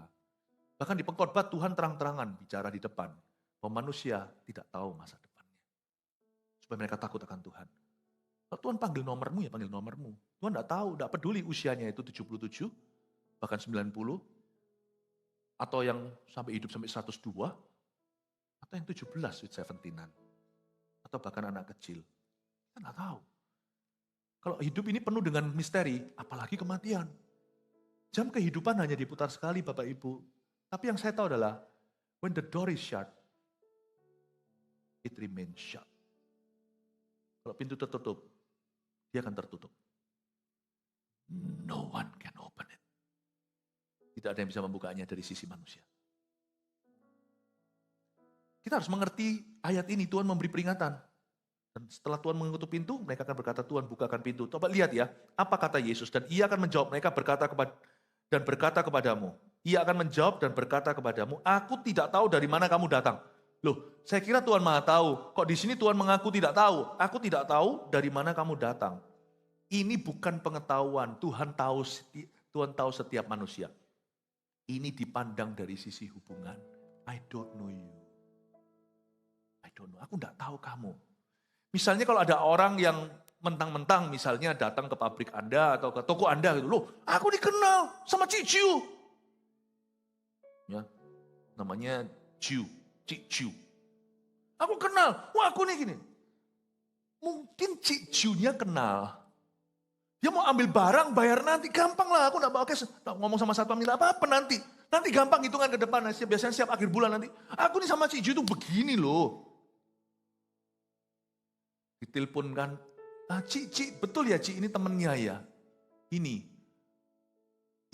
Bahkan di pengkhotbah Tuhan terang-terangan bicara di depan. Bahwa manusia tidak tahu masa depannya. Supaya mereka takut akan Tuhan. Kalau Tuhan panggil nomormu, ya panggil nomormu. Tuhan tidak tahu, tidak peduli usianya itu 77, bahkan 90, atau yang sampai hidup sampai 102, atau yang 17 with 17-an. Atau bahkan anak kecil. Kita nggak tahu. Kalau hidup ini penuh dengan misteri, apalagi kematian. Jam kehidupan hanya diputar sekali Bapak Ibu. Tapi yang saya tahu adalah, when the door is shut, it remains shut. Kalau pintu tertutup, dia akan tertutup. No one can open it. Tidak ada yang bisa membukanya dari sisi manusia. Kita harus mengerti ayat ini, Tuhan memberi peringatan. Dan setelah Tuhan mengetuk pintu, mereka akan berkata, Tuhan bukakan pintu. Coba lihat ya, apa kata Yesus. Dan ia akan menjawab, mereka berkata kepadamu. Ia akan menjawab dan berkata kepadamu, aku tidak tahu dari mana kamu datang. Loh, saya kira Tuhan Maha tahu. Kok di sini Tuhan mengaku tidak tahu? Aku tidak tahu dari mana kamu datang. Ini bukan pengetahuan. Tuhan tahu setiap manusia. Ini dipandang dari sisi hubungan. I don't know you. I don't know. Aku tidak tahu kamu. Misalnya kalau ada orang yang mentang-mentang misalnya datang ke pabrik Anda atau ke toko Anda gitu. Loh, aku dikenal sama Cicu. Ya, namanya Cicu. Aku kenal. Wah, aku nih gini. Mungkin Cicunya kenal. Dia mau ambil barang, bayar nanti. Gampang lah, aku gak bawa cash. Ngomong sama satpam, apa-apa nanti. Nanti gampang hitungan ke depan. Biasanya siap akhir bulan nanti. Aku nih sama Cicu tuh begini loh. Ditelepon kan. Ci, betul ya Ci, ini temennya ya. Ini.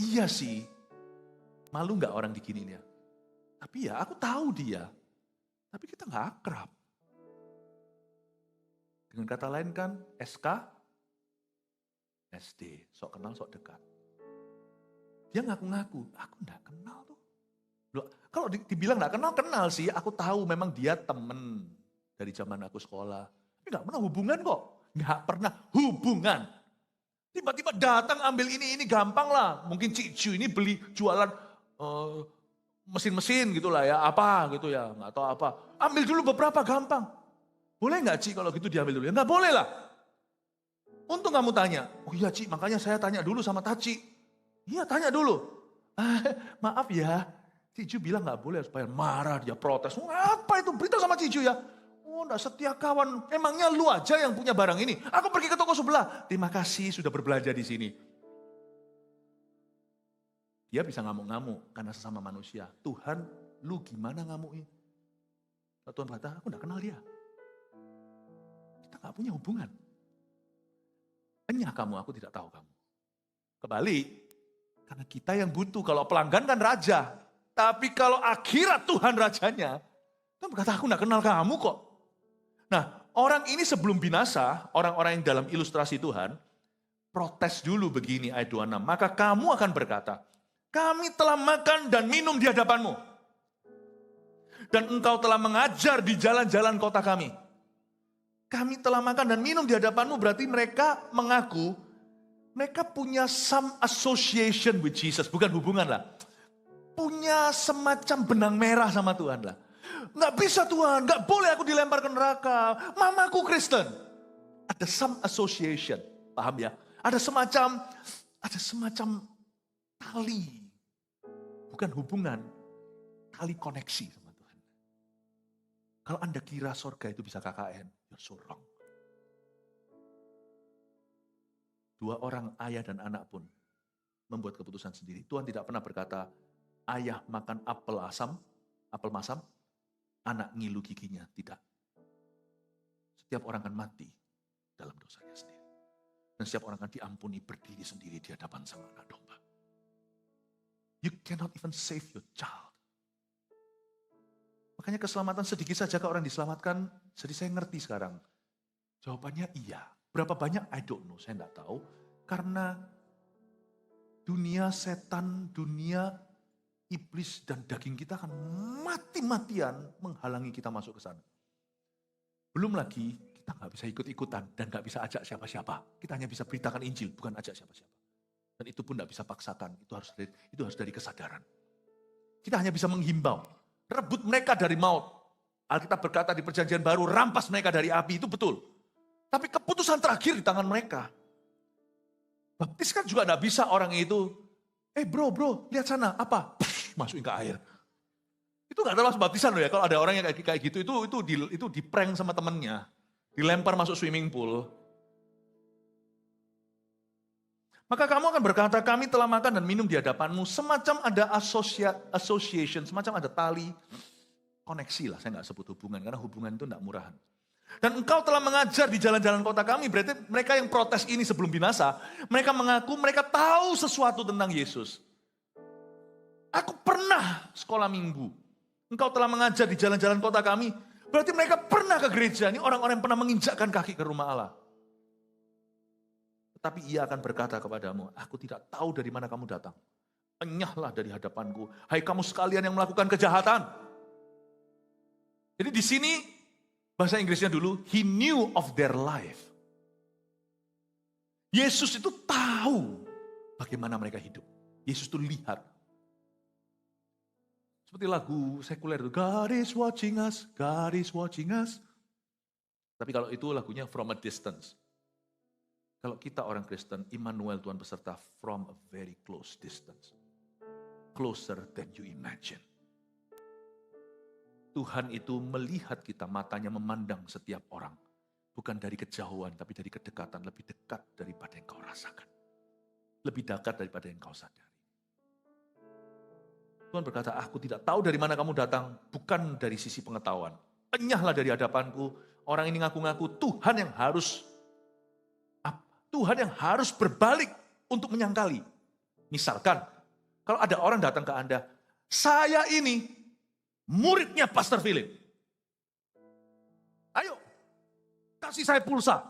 Iya sih. Malu gak orang diginiin ya? Tapi ya aku tahu dia. Tapi kita gak akrab. Dengan kata lain kan, SK, SD, sok kenal, sok dekat. Dia ngaku-ngaku, aku enggak kenal tuh. Loh, kalau dibilang enggak kenal sih, aku tahu memang dia temen dari zaman aku sekolah. Tapi enggak pernah hubungan kok, enggak pernah hubungan. Tiba-tiba datang ambil ini gampang lah. Mungkin Cicu ini beli jualan mesin-mesin gitu lah ya, apa gitu ya, enggak tahu apa. Ambil dulu beberapa gampang. Boleh enggak Ci kalau gitu diambil dulu? Ya enggak boleh lah. Untung kamu tanya, oh iya Ci, makanya saya tanya dulu sama Taci. Iya tanya dulu. Maaf ya, Cicu bilang gak boleh supaya marah, dia protes. Oh, apa itu, beritahu sama Cicu ya. Oh gak setia kawan, emangnya lu aja yang punya barang ini. Aku pergi ke toko sebelah, terima kasih sudah berbelanja di sini. Dia bisa ngamuk-ngamuk karena sesama manusia. Tuhan, lu gimana ngamukin? Tuhan kata, aku gak kenal dia. Kita gak punya hubungan. Enyah kamu, aku tidak tahu kamu. Kebalik, karena kita yang butuh. Kalau pelanggan kan raja. Tapi kalau akhirat Tuhan rajanya, Tuhan berkata, aku gak kenal kamu kok. Nah, orang ini sebelum binasa, orang-orang yang dalam ilustrasi Tuhan, protes dulu begini ayat 26. Maka kamu akan berkata, kami telah makan dan minum di hadapanmu. Dan engkau telah mengajar di jalan-jalan kota kami. Kami telah makan dan minum di hadapanmu, berarti mereka mengaku, mereka punya some association with Jesus, bukan hubungan lah. Punya semacam benang merah sama Tuhan lah. Nggak bisa Tuhan, nggak boleh aku dilempar ke neraka. Mamaku Kristen. Ada some association, paham ya? Ada semacam tali. Bukan hubungan, tali koneksi sama Tuhan. Kalau Anda kira surga itu bisa KKN, you're so wrong. Dua orang ayah dan anak pun membuat keputusan sendiri. Tuhan tidak pernah berkata, ayah makan apel masam, anak ngilu giginya. Tidak. Setiap orang akan mati dalam dosanya sendiri. Dan setiap orang akan diampuni berdiri sendiri di hadapan sang anak domba. You cannot even save your child. Makanya keselamatan sedikit saja ke orang diselamatkan, jadi saya ngerti sekarang. Jawabannya iya. Berapa banyak? I don't know, saya enggak tahu. Karena dunia setan, dunia iblis dan daging kita akan mati-matian menghalangi kita masuk ke sana. Belum lagi kita nggak bisa ikut-ikutan dan nggak bisa ajak siapa-siapa. Kita hanya bisa beritakan Injil, bukan ajak siapa-siapa. Dan itu pun nggak bisa paksakan, itu harus dari kesadaran. Kita hanya bisa menghimbau, rebut mereka dari maut. Alkitab berkata di perjanjian baru, rampas mereka dari api, itu betul. Tapi keputusan terakhir di tangan mereka. Baptis kan juga nggak bisa orang itu, bro, lihat sana, apa? Masukin ke air. Itu nggak termasuk baptisan loh ya, kalau ada orang yang kayak gitu, itu di prank sama temennya. Dilempar masuk swimming pool. Maka kamu akan berkata, kami telah makan dan minum di hadapanmu. Semacam ada association, semacam ada tali koneksi lah. Saya nggak sebut hubungan, karena hubungan itu nggak murahan. Dan engkau telah mengajar di jalan-jalan kota kami. Berarti mereka yang protes ini sebelum binasa, mereka mengaku mereka tahu sesuatu tentang Yesus. Aku pernah sekolah minggu. Engkau telah mengajar di jalan-jalan kota kami. Berarti mereka pernah ke gereja. Ini orang-orang yang pernah menginjakkan kaki ke rumah Allah. Tapi ia akan berkata kepadamu, aku tidak tahu dari mana kamu datang. Enyahlah dari hadapanku. Hai kamu sekalian yang melakukan kejahatan. Jadi di sini bahasa Inggrisnya dulu, he knew of their life. Yesus itu tahu bagaimana mereka hidup. Yesus itu lihat. Seperti lagu sekuler itu, God is watching us, God is watching us. Tapi kalau itu lagunya from a distance. Kalau kita orang Kristen, Immanuel Tuhan beserta from a very close distance. Closer than you imagine. Tuhan itu melihat kita, matanya memandang setiap orang. Bukan dari kejauhan, tapi dari kedekatan. Lebih dekat daripada yang kau rasakan. Lebih dekat daripada yang kau sadari. Tuhan berkata, aku tidak tahu dari mana kamu datang. Bukan dari sisi pengetahuan. Enyahlah dari hadapanku. Orang ini ngaku-ngaku Tuhan yang harus berbalik untuk menyangkali. Misalkan, kalau ada orang datang ke Anda, saya ini muridnya Pastor Philip. Ayo, kasih saya pulsa.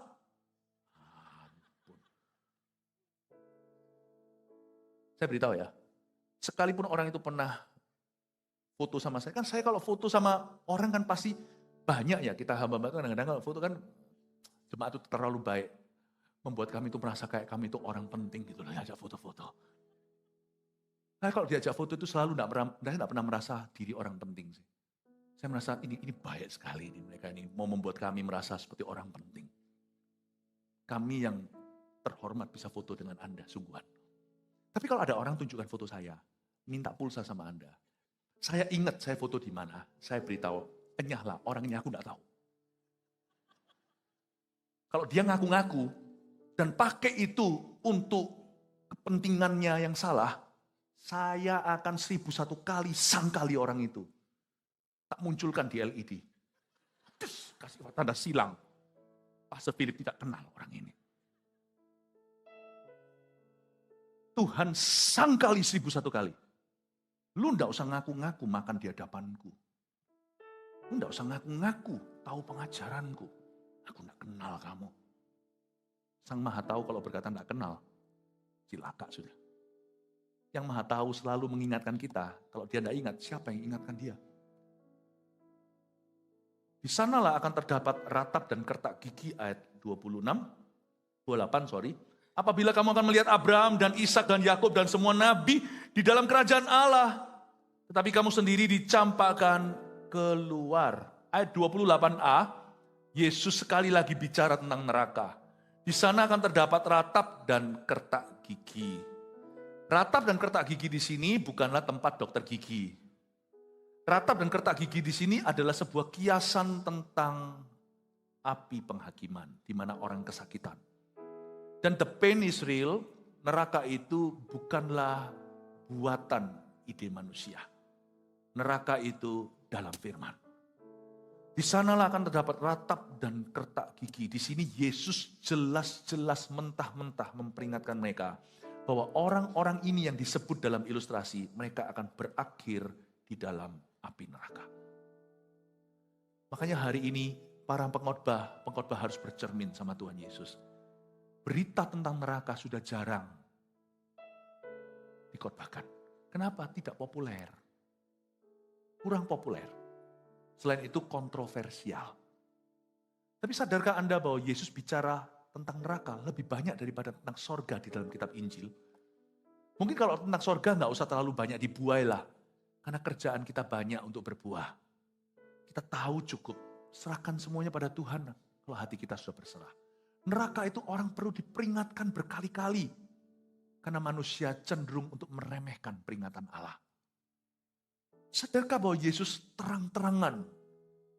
Saya beritahu ya, sekalipun orang itu pernah foto sama saya, kan saya kalau foto sama orang kan pasti banyak ya, kita hamba-hamba kadang-kadang kalau foto kan jemaat itu terlalu baik. Membuat kami itu merasa kayak kami itu orang penting gitu loh, diajak foto-foto. Saya kalau diajak foto itu selalu tidak pernah merasa diri orang penting sih. Saya merasa ini baik sekali ini, mereka ini mau membuat kami merasa seperti orang penting. Kami yang terhormat bisa foto dengan Anda, sungguhan. Tapi kalau ada orang tunjukkan foto saya, minta pulsa sama Anda. Saya ingat saya foto di mana, saya beritahu, enyahlah, orang ini aku tidak tahu. Kalau dia ngaku-ngaku, dan pakai itu untuk kepentingannya yang salah, saya akan 1001 kali sangkali orang itu. Tak munculkan di LED. Terus kasih tanda silang. Pastor Philip tidak kenal orang ini. Tuhan sangkali 1001 kali. Lu enggak usah ngaku-ngaku makan di hadapanku. Lu enggak usah ngaku-ngaku tahu pengajaranku. Aku enggak kenal kamu. Sang Maha Tahu kalau berkata enggak kenal, cilaka sudah. Yang Maha Tahu selalu mengingatkan kita, kalau dia enggak ingat, siapa yang ingatkan dia? Di sanalah akan terdapat ratap dan kertak gigi ayat 28. Apabila kamu akan melihat Abraham dan Ishak dan Yakub dan semua nabi di dalam kerajaan Allah, tetapi kamu sendiri dicampakkan keluar. Ayat 28a, Yesus sekali lagi bicara tentang neraka. Di sana akan terdapat ratap dan kertak gigi. Ratap dan kertak gigi di sini bukanlah tempat dokter gigi. Ratap dan kertak gigi di sini adalah sebuah kiasan tentang api penghakiman, di mana orang kesakitan. Dan the pain is real, neraka itu bukanlah buatan ide manusia. Neraka itu dalam firman. Di sanalah akan terdapat ratap dan kertak gigi. Di sini Yesus jelas-jelas mentah-mentah memperingatkan mereka bahwa orang-orang ini yang disebut dalam ilustrasi, mereka akan berakhir di dalam api neraka. Makanya hari ini para pengkhotbah harus bercermin sama Tuhan Yesus. Berita tentang neraka sudah jarang dikhotbahkan. Kenapa? Tidak populer. Kurang populer. Selain itu kontroversial. Tapi sadarkah Anda bahwa Yesus bicara tentang neraka lebih banyak daripada tentang sorga di dalam kitab Injil? Mungkin kalau tentang sorga nggak usah terlalu banyak dibuai lah. Karena kerjaan kita banyak untuk berbuah. Kita tahu cukup. Serahkan semuanya pada Tuhan kalau hati kita sudah berserah. Neraka itu orang perlu diperingatkan berkali-kali. Karena manusia cenderung untuk meremehkan peringatan Allah. Sadarkah bahwa Yesus terang-terangan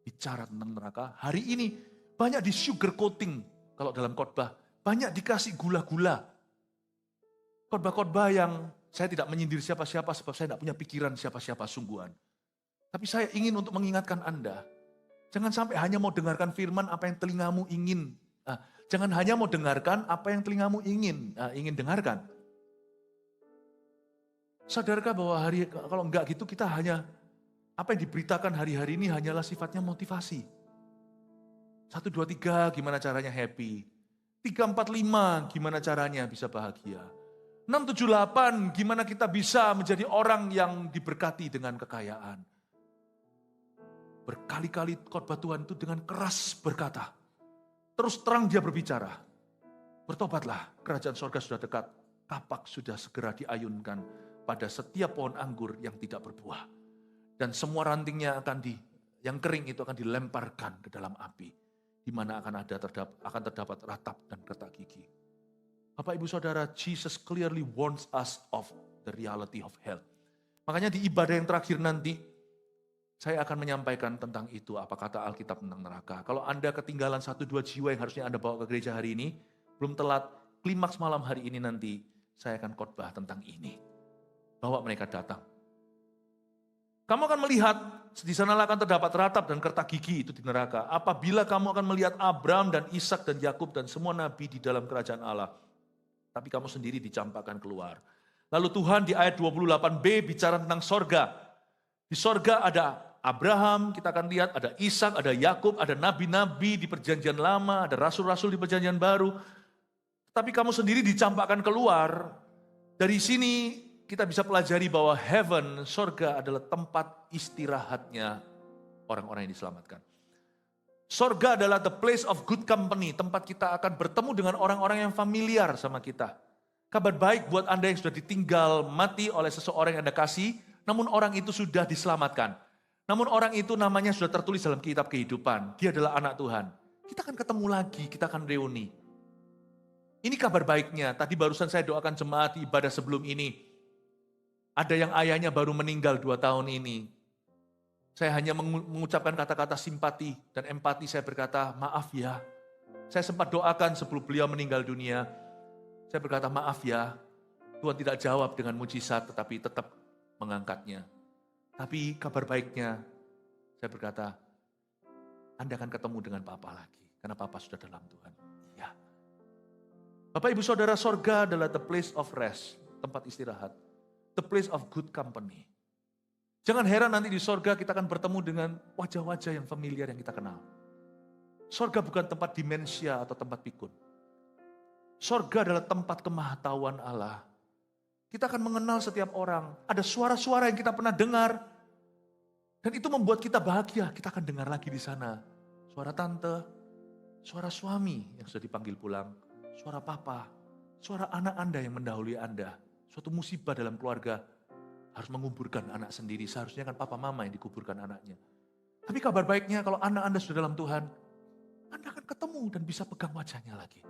bicara tentang neraka? Hari ini banyak di sugar coating kalau dalam khotbah. Banyak dikasih gula-gula. Khotbah-khotbah yang saya tidak menyindir siapa-siapa sebab saya tidak punya pikiran siapa-siapa sungguhan. Tapi saya ingin untuk mengingatkan Anda. Jangan sampai hanya mau dengarkan firman apa yang telingamu ingin. Jangan hanya mau dengarkan apa yang telingamu ingin dengarkan. Sadarkah bahwa kalau enggak gitu kita hanya, apa yang diberitakan hari-hari ini hanyalah sifatnya motivasi. 1, 2, 3 gimana caranya happy. 3, 4, 5 gimana caranya bisa bahagia. 6, 7, 8 gimana kita bisa menjadi orang yang diberkati dengan kekayaan. Berkali-kali khotbah Tuhan itu dengan keras berkata, terus terang dia berbicara, bertobatlah, kerajaan sorga sudah dekat, kapak sudah segera diayunkan pada setiap pohon anggur yang tidak berbuah. Dan semua rantingnya yang kering itu akan dilemparkan ke dalam api, di mana akan terdapat ratap dan retak gigi. Bapak Ibu Saudara, Jesus clearly warns us of the reality of hell. Makanya di ibadah yang terakhir nanti, saya akan menyampaikan tentang itu, apa kata Alkitab tentang neraka. Kalau Anda ketinggalan 1-2 jiwa yang harusnya Anda bawa ke gereja hari ini, belum telat, klimaks malam hari ini nanti, saya akan khotbah tentang ini. Bawa mereka datang. Kamu akan melihat, di sanalah akan terdapat ratap dan retak gigi itu di neraka. Apabila kamu akan melihat Abraham dan Ishak dan Yakub dan semua nabi di dalam kerajaan Allah. Tapi kamu sendiri dicampakkan keluar. Lalu Tuhan di ayat 28b bicara tentang sorga. Di sorga ada Abraham, kita akan lihat ada Ishak, ada Yakub, ada nabi-nabi di perjanjian lama, ada rasul-rasul di perjanjian baru. Tapi kamu sendiri dicampakkan keluar. Dari sini kita bisa pelajari bahwa heaven, sorga adalah tempat istirahatnya orang-orang yang diselamatkan. Sorga adalah the place of good company, tempat kita akan bertemu dengan orang-orang yang familiar sama kita. Kabar baik buat Anda yang sudah ditinggal mati oleh seseorang yang Anda kasih, namun orang itu sudah diselamatkan. Namun orang itu namanya sudah tertulis dalam kitab kehidupan. Dia adalah anak Tuhan. Kita akan ketemu lagi, kita akan reuni. Ini kabar baiknya. Tadi barusan saya doakan jemaat di ibadah sebelum ini. Ada yang ayahnya baru meninggal 2 tahun ini. Saya hanya mengucapkan kata-kata simpati dan empati. Saya berkata, maaf ya. Saya sempat doakan sebelum beliau meninggal dunia. Saya berkata, maaf ya. Tuhan tidak jawab dengan mujizat, tetapi tetap mengangkatnya. Tapi kabar baiknya, saya berkata, Anda akan ketemu dengan Papa lagi. Karena Papa sudah dalam Tuhan. Ya. Bapak Ibu Saudara, sorga adalah the place of rest. Tempat istirahat. The place of good company. Jangan heran nanti di sorga kita akan bertemu dengan wajah-wajah yang familiar yang kita kenal. Sorga bukan tempat demensia atau tempat pikun. Sorga adalah tempat kemahatauan Allah. Kita akan mengenal setiap orang. Ada suara-suara yang kita pernah dengar. Dan itu membuat kita bahagia. Kita akan dengar lagi di sana. Suara tante, suara suami yang sudah dipanggil pulang, suara papa, suara anak Anda yang mendahului Anda. Suatu musibah dalam keluarga harus menguburkan anak sendiri. Seharusnya kan papa mama yang dikuburkan anaknya. Tapi kabar baiknya kalau anak Anda sudah dalam Tuhan, Anda akan ketemu dan bisa pegang wajahnya lagi.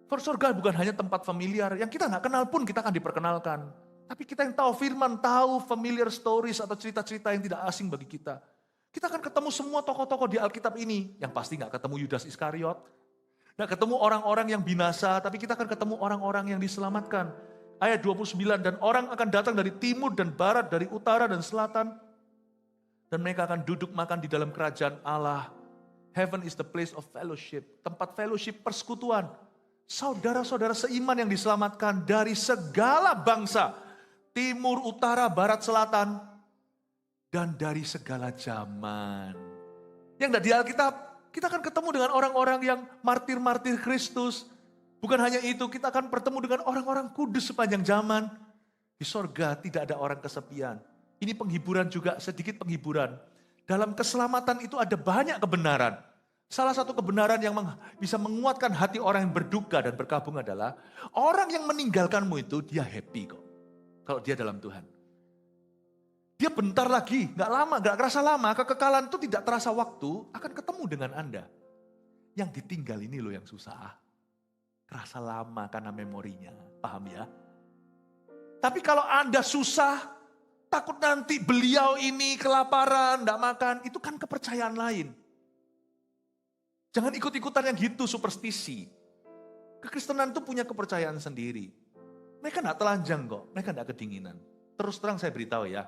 Surga bukan hanya tempat familiar, yang kita nggak kenal pun kita akan diperkenalkan. Tapi kita yang tahu firman, tahu familiar stories atau cerita-cerita yang tidak asing bagi kita. Kita akan ketemu semua tokoh-tokoh di Alkitab ini, yang pasti nggak ketemu Yudas Iskariot, nggak ketemu orang-orang yang binasa, tapi kita akan ketemu orang-orang yang diselamatkan. Ayat 29, dan orang akan datang dari timur dan barat, dari utara dan selatan, dan mereka akan duduk makan di dalam kerajaan Allah. Heaven is the place of fellowship, tempat fellowship persekutuan. Saudara-saudara seiman yang diselamatkan dari segala bangsa, timur, utara, barat, selatan, dan dari segala zaman. Yang tidak di Alkitab, kita akan ketemu dengan orang-orang yang martir-martir Kristus. Bukan hanya itu, kita akan bertemu dengan orang-orang kudus sepanjang zaman. Di sorga tidak ada orang kesepian. Ini penghiburan juga, sedikit penghiburan. Dalam keselamatan itu ada banyak kebenaran. Salah satu kebenaran yang bisa menguatkan hati orang yang berduka dan berkabung adalah orang yang meninggalkanmu itu dia happy kok. Kalau dia dalam Tuhan. Dia bentar lagi, gak lama, gak kerasa lama, kekekalan itu tidak terasa waktu, akan ketemu dengan Anda. Yang ditinggal ini loh yang susah. Kerasa lama karena memorinya, paham ya? Tapi kalau Anda susah, takut nanti beliau ini kelaparan, gak makan, itu kan kepercayaan lain. Jangan ikut-ikutan yang gitu, superstisi. Kekristenan itu punya kepercayaan sendiri. Mereka tidak telanjang kok, mereka tidak kedinginan. Terus terang saya beritahu ya,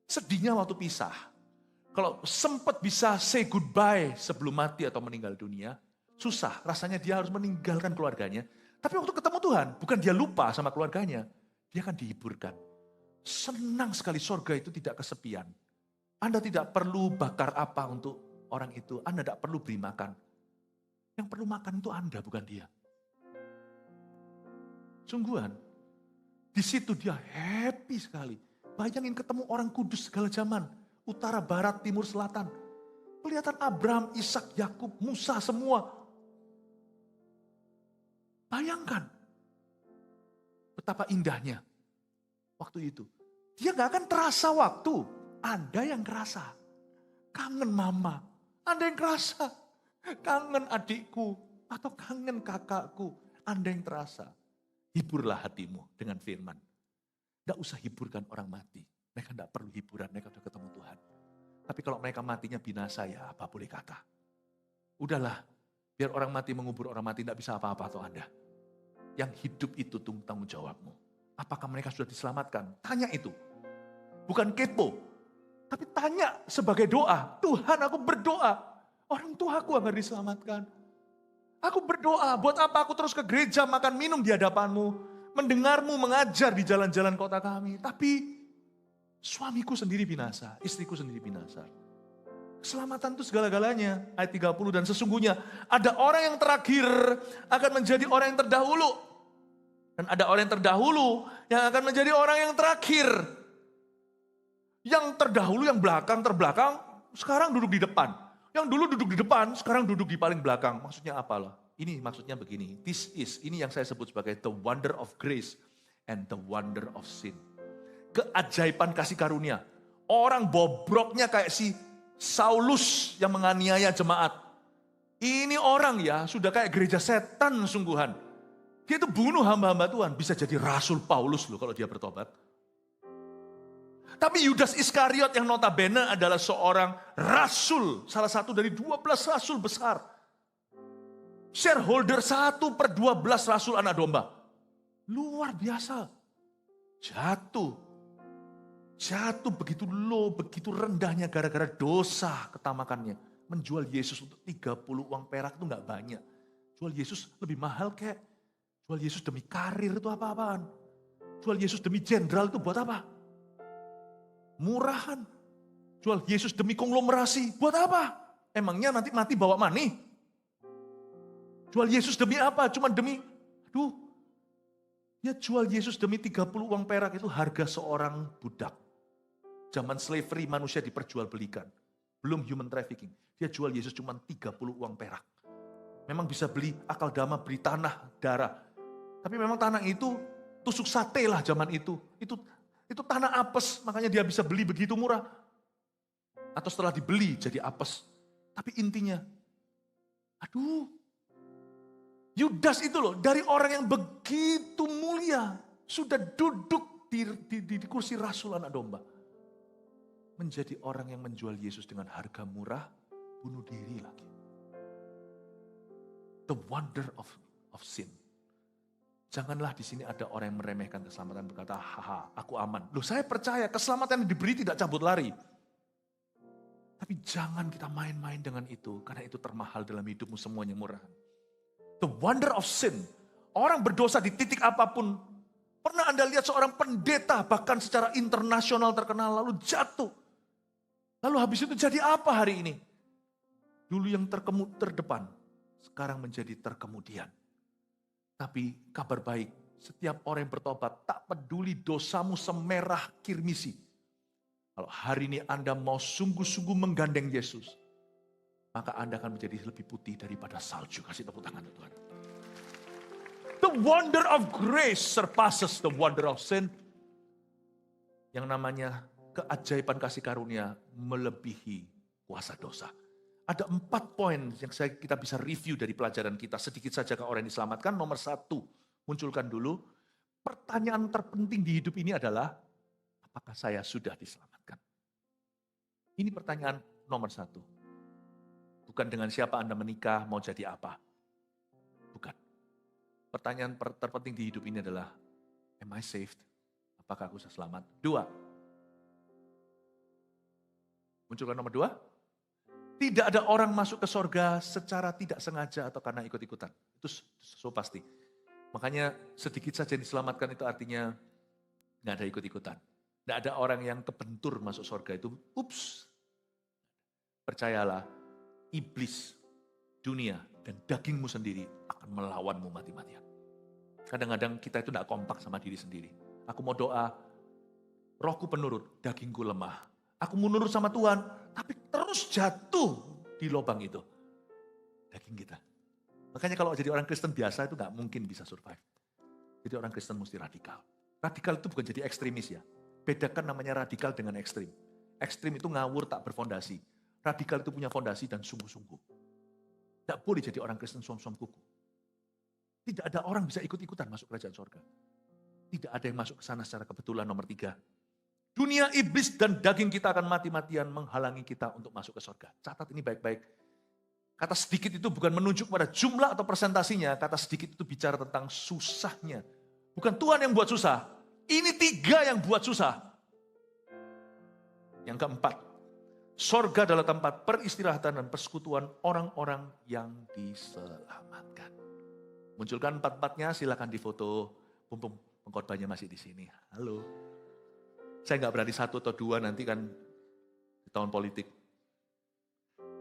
sedihnya waktu pisah. Kalau sempat bisa say goodbye sebelum mati atau meninggal dunia, susah. Rasanya dia harus meninggalkan keluarganya. Tapi waktu ketemu Tuhan, bukan dia lupa sama keluarganya. Dia akan dihiburkan. Senang sekali, sorga itu tidak kesepian. Anda tidak perlu bakar apa untuk orang itu. Anda tidak perlu beri makan. Yang perlu makan itu Anda, bukan dia. Sungguhan, di situ dia happy sekali. Bayangin ketemu orang kudus segala zaman. utara, barat, timur, selatan. Kelihatan Abraham, Ishak, Yakub, Musa semua. Bayangkan betapa indahnya waktu itu. Dia gak akan terasa waktu. Ada yang kerasa. Kangen mama. Ada yang kerasa. Kangen adikku. Atau kangen kakakku. Ada yang terasa. Hiburlah hatimu dengan firman. Gak usah hiburkan orang mati. Mereka gak perlu hiburan. Mereka sudah ketemu Tuhan. Tapi kalau mereka matinya binasa, ya apa boleh kata. Udahlah. Biar orang mati mengubur orang mati. Gak bisa apa-apa atau Anda. Yang hidup itu tanggung jawabmu. Apakah mereka sudah diselamatkan? Tanya itu. Bukan kepo. Tapi tanya sebagai doa. Tuhan, aku berdoa. Orang tuaku agar diselamatkan. Aku berdoa. Buat apa aku terus ke gereja makan minum di hadapanmu. Mendengarmu mengajar di jalan-jalan kota kami. Tapi suamiku sendiri binasa. Istriku sendiri binasa. Keselamatan itu segala-galanya. Ayat 30, dan sesungguhnya ada orang yang terakhir akan menjadi orang yang terdahulu. Dan ada orang yang terdahulu yang akan menjadi orang yang terakhir. Yang terdahulu, yang belakang, terbelakang, sekarang duduk di depan. Yang dulu duduk di depan, sekarang duduk di paling belakang. Maksudnya apa loh? Ini maksudnya begini. Ini yang saya sebut sebagai the wonder of grace and the wonder of sin. Keajaiban kasih karunia. Orang bobroknya kayak si Saulus yang menganiaya jemaat. Ini orang ya sudah kayak gereja setan sungguhan. Dia itu bunuh hamba-hamba Tuhan. Bisa jadi Rasul Paulus loh kalau dia bertobat. Tapi Yudas Iskariot yang notabene adalah seorang rasul. Salah satu dari 12 rasul besar. Shareholder 1/12 rasul anak domba. Luar biasa. Jatuh begitu low, begitu rendahnya gara-gara dosa ketamakannya. Menjual Yesus untuk 30 uang perak itu gak banyak. Jual Yesus lebih mahal kayak. Jual Yesus demi karir itu apa-apaan. Jual Yesus demi jenderal itu buat apa? Murahan. Jual Yesus demi konglomerasi buat apa? Emangnya nanti mati bawa money? Jual Yesus demi apa? Cuma demi, ya jual Yesus demi 30 uang perak itu harga seorang budak. Zaman slavery manusia diperjualbelikan. Belum human trafficking. Dia jual Yesus cuma 30 uang perak. Memang bisa beli akal dama, beli tanah, darah. Tapi memang tanah itu tusuk sate lah zaman itu. Itu tanah apes, makanya dia bisa beli begitu murah. Atau setelah dibeli jadi apes. Tapi intinya, Yudas itu loh, dari orang yang begitu mulia, sudah duduk di kursi rasul anak domba. Menjadi orang yang menjual Yesus dengan harga murah, bunuh diri lagi. The wonder of sin. Janganlah di sini ada orang yang meremehkan keselamatan berkata, haha, aku aman. Loh, saya percaya keselamatan yang diberi tidak cabut lari. Tapi jangan kita main-main dengan itu, karena itu termahal dalam hidupmu, semuanya murah. The wonder of sin. Orang berdosa di titik apapun. Pernah Anda lihat seorang pendeta bahkan secara internasional terkenal lalu jatuh. Lalu habis itu jadi apa hari ini? Dulu yang terdepan, sekarang menjadi terkemudian. Tapi kabar baik, setiap orang yang bertobat, tak peduli dosamu semerah kirmisi. Kalau hari ini Anda mau sungguh-sungguh menggandeng Yesus, maka Anda akan menjadi lebih putih daripada salju. Kasih tepuk tangan Tuhan. The wonder of grace surpasses the wonder of sin. Yang namanya keajaiban kasih karunia melebihi kuasa dosa. Ada 4 poin yang kita bisa review dari pelajaran kita. Sedikit saja ke orang yang diselamatkan. Nomor 1, munculkan dulu. Pertanyaan terpenting di hidup ini adalah, apakah saya sudah diselamatkan? Ini pertanyaan nomor 1. Bukan dengan siapa Anda menikah, mau jadi apa. Bukan. Pertanyaan terpenting di hidup ini adalah, am I saved? Apakah aku sudah selamat? 2. Munculkan nomor 2. Tidak ada orang masuk ke sorga secara tidak sengaja atau karena ikut-ikutan. Itu so pasti. Makanya sedikit saja yang diselamatkan itu artinya nggak ada ikut-ikutan. Nggak ada orang yang kebentur masuk sorga itu. Ups. Percayalah, iblis, dunia, dan dagingmu sendiri akan melawanmu mati-matian. Kadang-kadang kita itu tidak kompak sama diri sendiri. Aku mau doa, rohku penurut, dagingku lemah. Aku mau nurut sama Tuhan, tapi terus jatuh di lubang itu. Daging kita. Makanya kalau jadi orang Kristen biasa itu gak mungkin bisa survive. Jadi orang Kristen mesti radikal. Radikal itu bukan jadi ekstremis ya. Bedakan namanya radikal dengan ekstrim. Ekstrim itu ngawur tak berfondasi. Radikal itu punya fondasi dan sungguh-sungguh. Tidak boleh jadi orang Kristen som-som kuku. Tidak ada orang bisa ikut-ikutan masuk kerajaan sorga. Tidak ada yang masuk ke sana secara kebetulan. Nomor 3. Dunia iblis dan daging kita akan mati-matian menghalangi kita untuk masuk ke sorga. Catat ini baik-baik. Kata sedikit itu bukan menunjuk pada jumlah atau persentasinya. Kata sedikit itu bicara tentang susahnya. Bukan Tuhan yang buat susah. Ini 3 yang buat susah. Yang keempat. Sorga adalah tempat peristirahatan dan persekutuan orang-orang yang diselamatkan. Munculkan 4-4-nya, silakan difoto. Mumpung pengkhotbahnya masih di sini. Halo. Saya nggak berani 1 atau 2 nanti kan di tahun politik.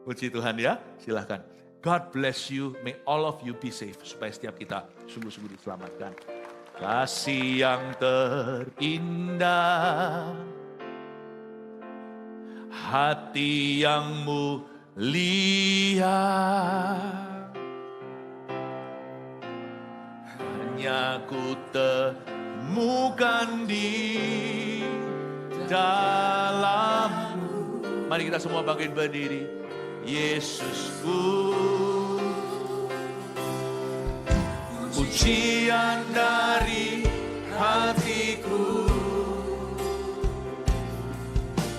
Puji Tuhan ya, silahkan. God bless you, may all of you be safe. Supaya setiap kita sungguh-sungguh diselamatkan. Kasih yang terindah, hati yang mulia, hanya ku temukan di dalammu. Mari kita semua bangkit berdiri. Yesusku, pujian dari hatiku,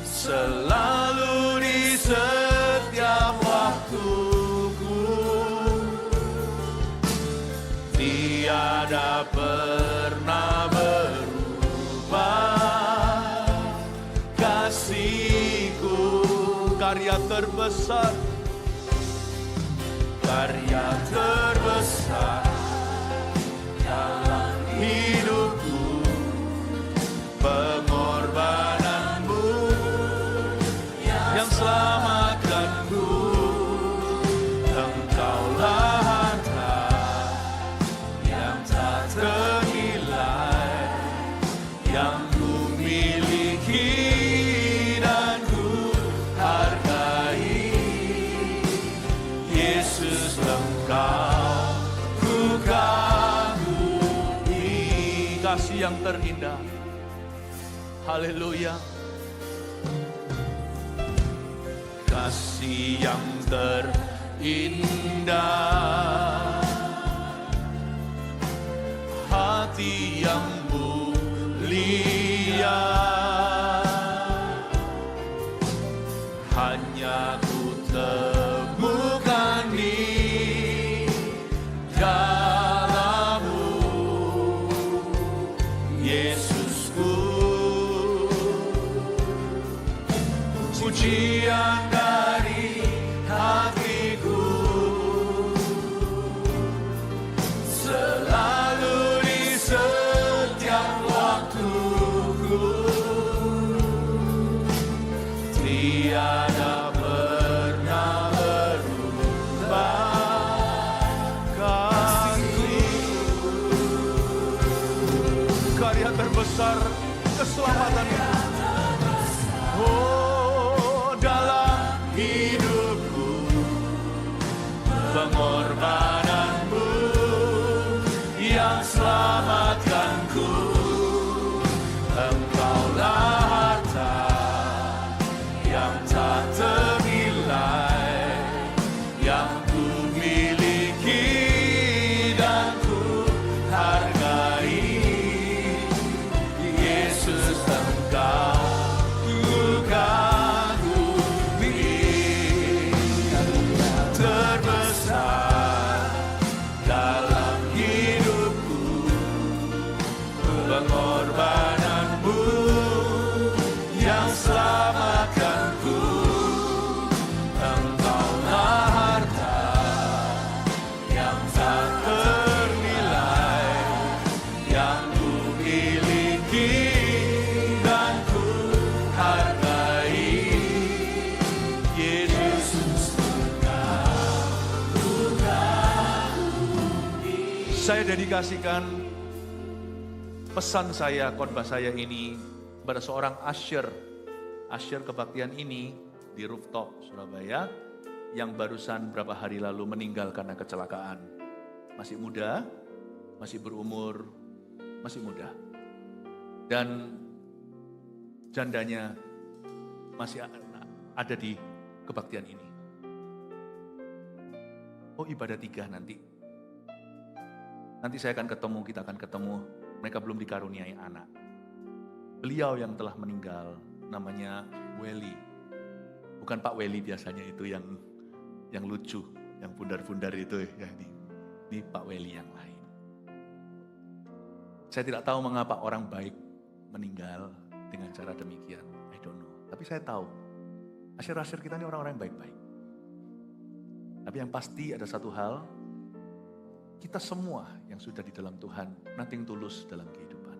selalu di setiap waktuku, tiada pernah berubah kasihku. Karya terbesar dalam hidupku, pengorbananmu yang selamatkanku. Engkaulah harta yang tak ternilai, yang ku miliki dan ku hargai. Yesus, Engkau ku kagumi. Kasih yang terindah. Haleluya. Kasih yang terindah, hati yang mulia, hanya ku temukan di dalammu, Yesusku. Pujian dari hatiku, selalu di setiap waktuku, tiada pernah berubah kasihku. Karya terbesar keselamatan. Oh, dalam hidupku, pengorbananmu yang selamatkanku. Engkaulah harta yang tak ternilai, yang ku miliki dan ku hargai. Yesus, Engkau ku kagumi. Terbesar dalam hidupku, pengorbananmu yang selamatkanku. Engkaulah harta yang tak ternilai, yang ku miliki dan ku hargai. Yesus, saya dedikasikan pesan saya, khotbah saya ini kepada seorang usher Asyir kebaktian ini di rooftop Surabaya yang barusan berapa hari lalu meninggal karena kecelakaan. Masih muda, masih berumur, masih muda. Dan jandanya masih ada di kebaktian ini. Oh, ibadah 3 nanti. Nanti saya akan ketemu, kita akan ketemu. Mereka belum dikaruniai anak. Beliau yang telah meninggal namanya Weli. Bukan Pak Weli biasanya itu yang lucu, yang bundar-bundar itu ya. Ini Pak Weli yang lain. Saya tidak tahu mengapa orang baik meninggal dengan cara demikian. I don't know. Tapi saya tahu, asyir-asyir kita ini orang-orang yang baik-baik. Tapi yang pasti ada satu hal, kita semua yang sudah di dalam Tuhan, nothing tulus dalam kehidupan.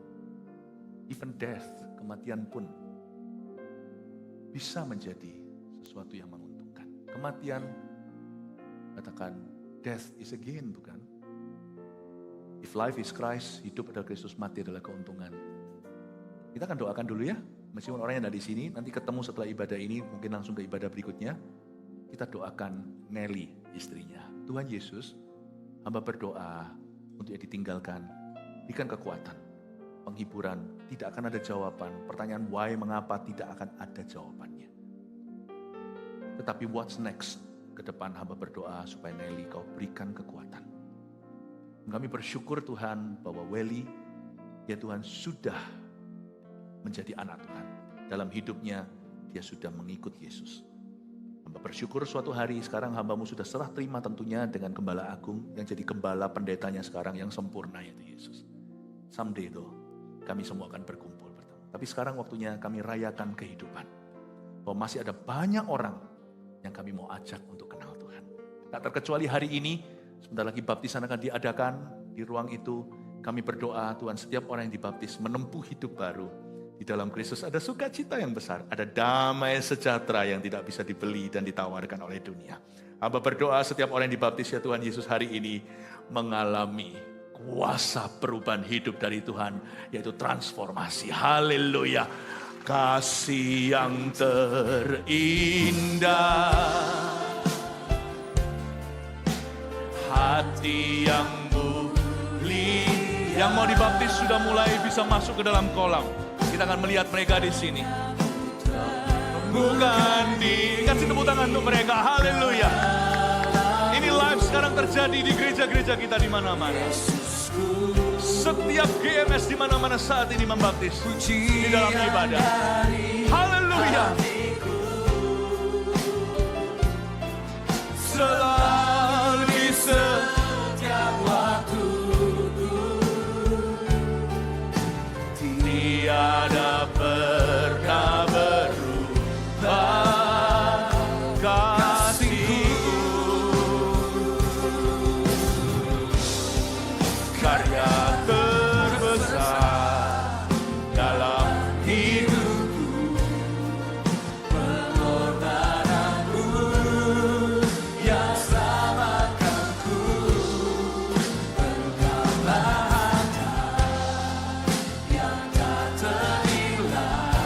Even death, kematian pun bisa menjadi sesuatu yang menguntungkan. Kematian, katakan, death is a gain, bukan? If life is Christ, hidup adalah Kristus, mati adalah keuntungan. Kita akan doakan dulu ya, meskipun orangnya ada di sini, nanti ketemu setelah ibadah ini, mungkin langsung ke ibadah berikutnya. Kita doakan Nelly, istrinya. Tuhan Yesus, hamba berdoa untuk dia ditinggalkan, berikan kekuatan, penghiburan, tidak akan ada jawaban. Pertanyaan why, mengapa, tidak akan ada jawabannya. Tetapi what's next? Ke depan hamba berdoa supaya Nelly kau berikan kekuatan. Kami bersyukur Tuhan bahwa Welly, ya Tuhan sudah menjadi anak Tuhan. Dalam hidupnya dia sudah mengikut Yesus. Hamba bersyukur suatu hari sekarang hambamu sudah serah terima tentunya dengan Gembala Agung yang jadi gembala pendetanya sekarang yang sempurna yaitu Yesus. Someday though, kami semua akan berkumpul bertemu. Tapi sekarang waktunya kami rayakan kehidupan. Bahwa masih ada banyak orang yang kami mau ajak untuk kenal Tuhan. Tak terkecuali hari ini, sebentar lagi baptisan akan diadakan di ruang itu. Kami berdoa Tuhan setiap orang yang dibaptis menempuh hidup baru. Di dalam Kristus ada sukacita yang besar, ada damai sejahtera yang tidak bisa dibeli dan ditawarkan oleh dunia. Hamba berdoa setiap orang yang dibaptis ya Tuhan Yesus hari ini mengalami kuasa perubahan hidup dari Tuhan, yaitu transformasi. Haleluya. Kasih yang terindah, hati yang mulia. Yang mau dibaptis sudah mulai bisa masuk ke dalam kolam. Kita akan melihat mereka di sini. Bukan kasih tepuk tangan untuk mereka. Haleluya. Ini live sekarang terjadi di gereja-gereja kita di mana-mana. Setiap GMS di mana-mana saat ini membaptis di dalam ibadah. Haleluya. Selalu di setiap waktu. Tiada pernah berubah kasih-Mu. Karya terbesar dalam hidupku, pengorbananmu yang selamatkanku. Engkaulah yang tak ternilai,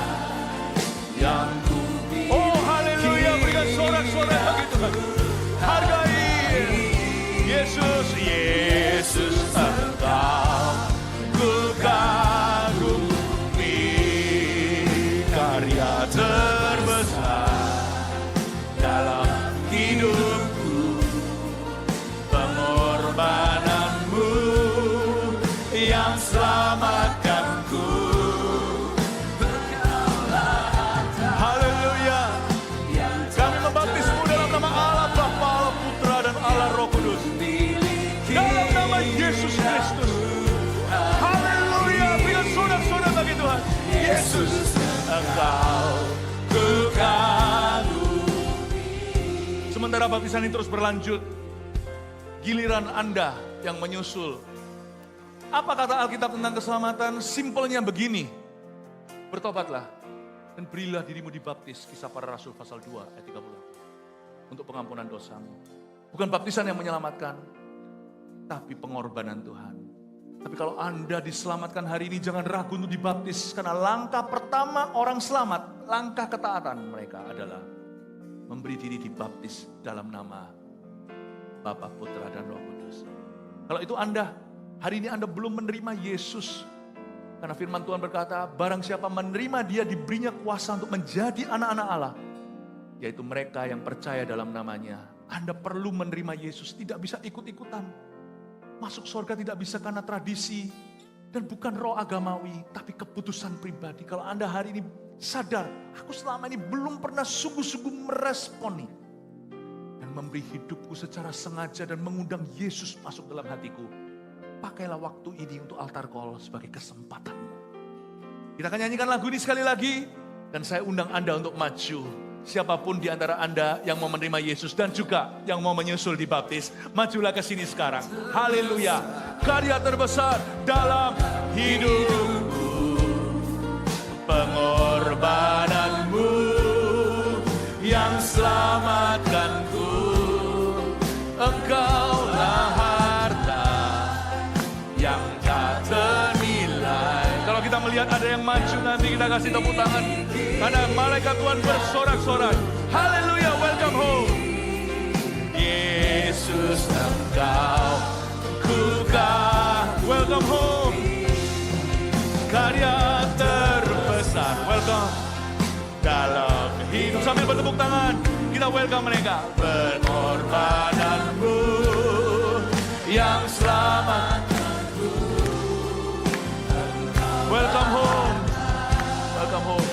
yang ku miliki. Oh haleluya, berikan sorak-sorai bagi Tuhan. Hargai Yesus, Yesus Engkau ku kagumi. Karya terbesar dalam hidupku, pengorbananmu yang selamatkanku. Haleluya. Kami membaptismu dalam nama Allah Bapa, Allah Putra dan Allah Roh Kudus. Dalam nama Yesus Kristus. Haleluya. Berikan sorak-sorai bagi Tuhan. Yesus Engkau ku kagumi. Sementara baptisan ini terus berlanjut, giliran Anda yang menyusul. Apa kata Alkitab tentang keselamatan? Simpelnya begini. Bertobatlah dan berilah dirimu dibaptis. Kisah Para Rasul pasal 2 ayat 30. Untuk pengampunan dosamu. Bukan baptisan yang menyelamatkan, tapi pengorbanan Tuhan. Tapi kalau Anda diselamatkan hari ini, jangan ragu untuk dibaptis. Karena langkah pertama orang selamat, langkah ketaatan mereka adalah memberi diri dibaptis dalam nama Bapa, Putra, dan Roh Kudus. Kalau itu Anda, hari ini Anda belum menerima Yesus. Karena firman Tuhan berkata, barang siapa menerima dia diberinya kuasa untuk menjadi anak-anak Allah. Yaitu mereka yang percaya dalam namanya. Anda perlu menerima Yesus, tidak bisa ikut-ikutan. Masuk surga tidak bisa karena tradisi. Dan bukan roh agamawi, tapi keputusan pribadi. Kalau Anda hari ini sadar, aku selama ini belum pernah sungguh-sungguh meresponi. Dan memberi hidupku secara sengaja dan mengundang Yesus masuk dalam hatiku. Pakailah waktu ini untuk altar call sebagai kesempatanmu. Kita akan nyanyikan lagu ini sekali lagi. Dan saya undang Anda untuk maju. Siapapun di antara Anda yang mau menerima Yesus dan juga yang mau menyusul dibaptis. Majulah ke sini sekarang. Haleluya. Karya terbesar dalam hidupku. Pengorbananmu yang selamatkanku. Engkaulah harta yang tak ternilai. Kalau kita melihat ada yang maju, nanti kita kasih tepuk tangan. Karena malaikat Tuhan bersorak-sorai. Haleluya, welcome home. Yesus engkau kukah. Welcome home. Karya terbesar. Welcome. Dalam hidup sambil bertepuk tangan. Kita welcome mereka. Pengorbananmu yang selamat. Welcome home. Welcome home.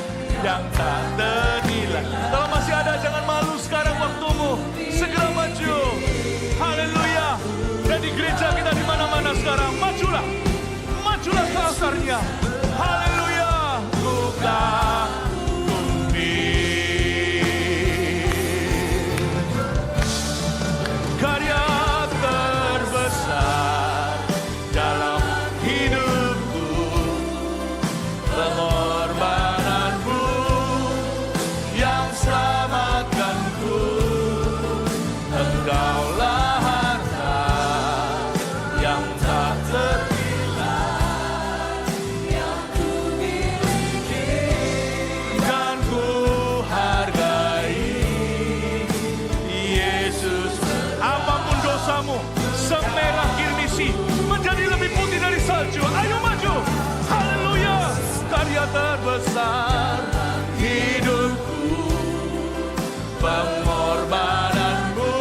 Yang tak ternilai. Kalau masih ada, jangan malu sekarang waktumu. Segera maju. Haleluya. Dan di gereja kita di mana-mana sekarang, majulah. Majulah ke altarnya. Haleluya. Buka bumi. Karya terbesar dalam hidupku. Pengorbananmu yang selamatkanku. Engkaulah harta yang tak ternilai yang ku miliki dan ku hargai. Yesus, apapun dosamu, semerah kirmisi menjadi lebih putih dari salju. Ayo maju. Haleluya. Karya terbesar hidupku. Pengorbananmu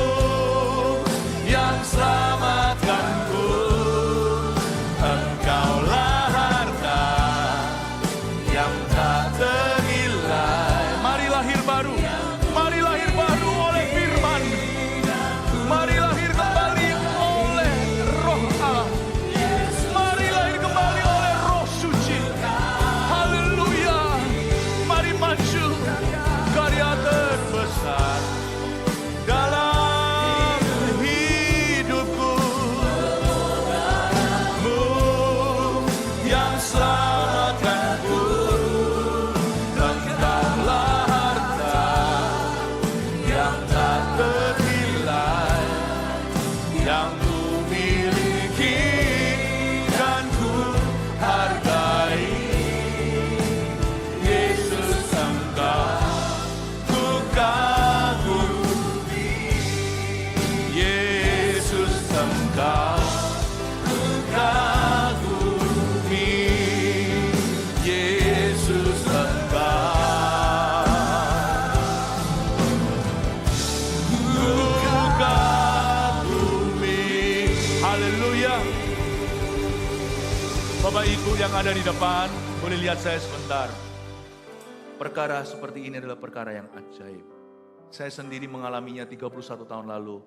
yang selamatkanku. Engkaulah harta yang tak ternilai. Mari lahir baru. Mari lahir baru oleh firman. Mari lahir kembali oleh Roh Allah. Mari lahir kembali oleh Roh Suci. Haleluya. Mari maju. Karya terbesar dalam hidupku. Mu yang selamatkanku. Engkaulah harta yang tak ternilai yang ku miliki dan ku hargai. Yesus engkau ku kagumi. Yesus engkau ku kagumi. Yesus engkau ku kagumi. Haleluya. Bapak Ibu yang ada di depan, boleh lihat saya sebentar. Perkara seperti ini adalah perkara yang ajaib. Saya sendiri mengalaminya 31 tahun lalu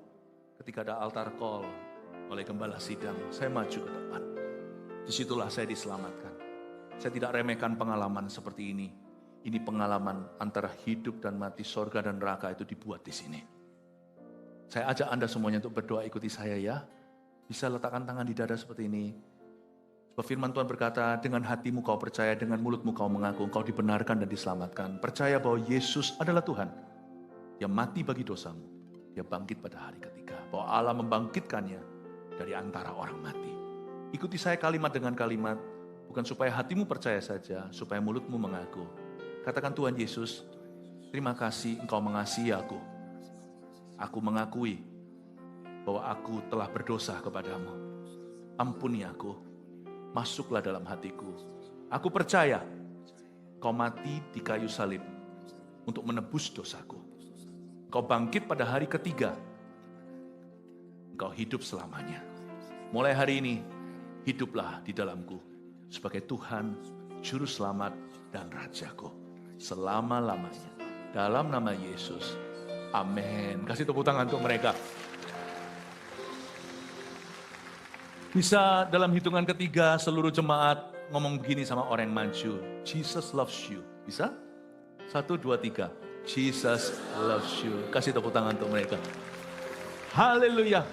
ketika ada altar call oleh gembala sidang. Saya maju ke depan. Disitulah saya diselamatkan. Saya tidak remehkan pengalaman seperti ini. Ini pengalaman antara hidup dan mati, sorga dan neraka itu dibuat di sini. Saya ajak Anda semuanya untuk berdoa, ikuti saya ya. Bisa letakkan tangan di dada seperti ini. Sebab firman Tuhan berkata, dengan hatimu kau percaya, dengan mulutmu kau mengaku, kau dibenarkan dan diselamatkan. Percaya bahwa Yesus adalah Tuhan. Dia mati bagi dosamu. Dia bangkit pada hari ketiga. Bahwa Allah membangkitkannya dari antara orang mati. Ikuti saya kalimat dengan kalimat, bukan supaya hatimu percaya saja, supaya mulutmu mengaku. Katakan, Tuhan Yesus, terima kasih Engkau mengasihi aku. Aku mengakui bahwa aku telah berdosa kepadamu. Ampuni aku, masuklah dalam hatiku. Aku percaya Kau mati di kayu salib untuk menebus dosaku. Kau bangkit pada hari ketiga. Engkau hidup selamanya. Mulai hari ini, hiduplah di dalamku sebagai Tuhan, Juru Selamat, dan Rajaku. Selama-lamanya. Dalam nama Yesus. Amin. Kasih tepuk tangan untuk mereka. Bisa dalam hitungan ketiga seluruh jemaat ngomong begini sama orang yang maju. Jesus loves you. Bisa? 1, 2, 3. Jesus loves you. Kasih tepuk tangan untuk mereka. Haleluya.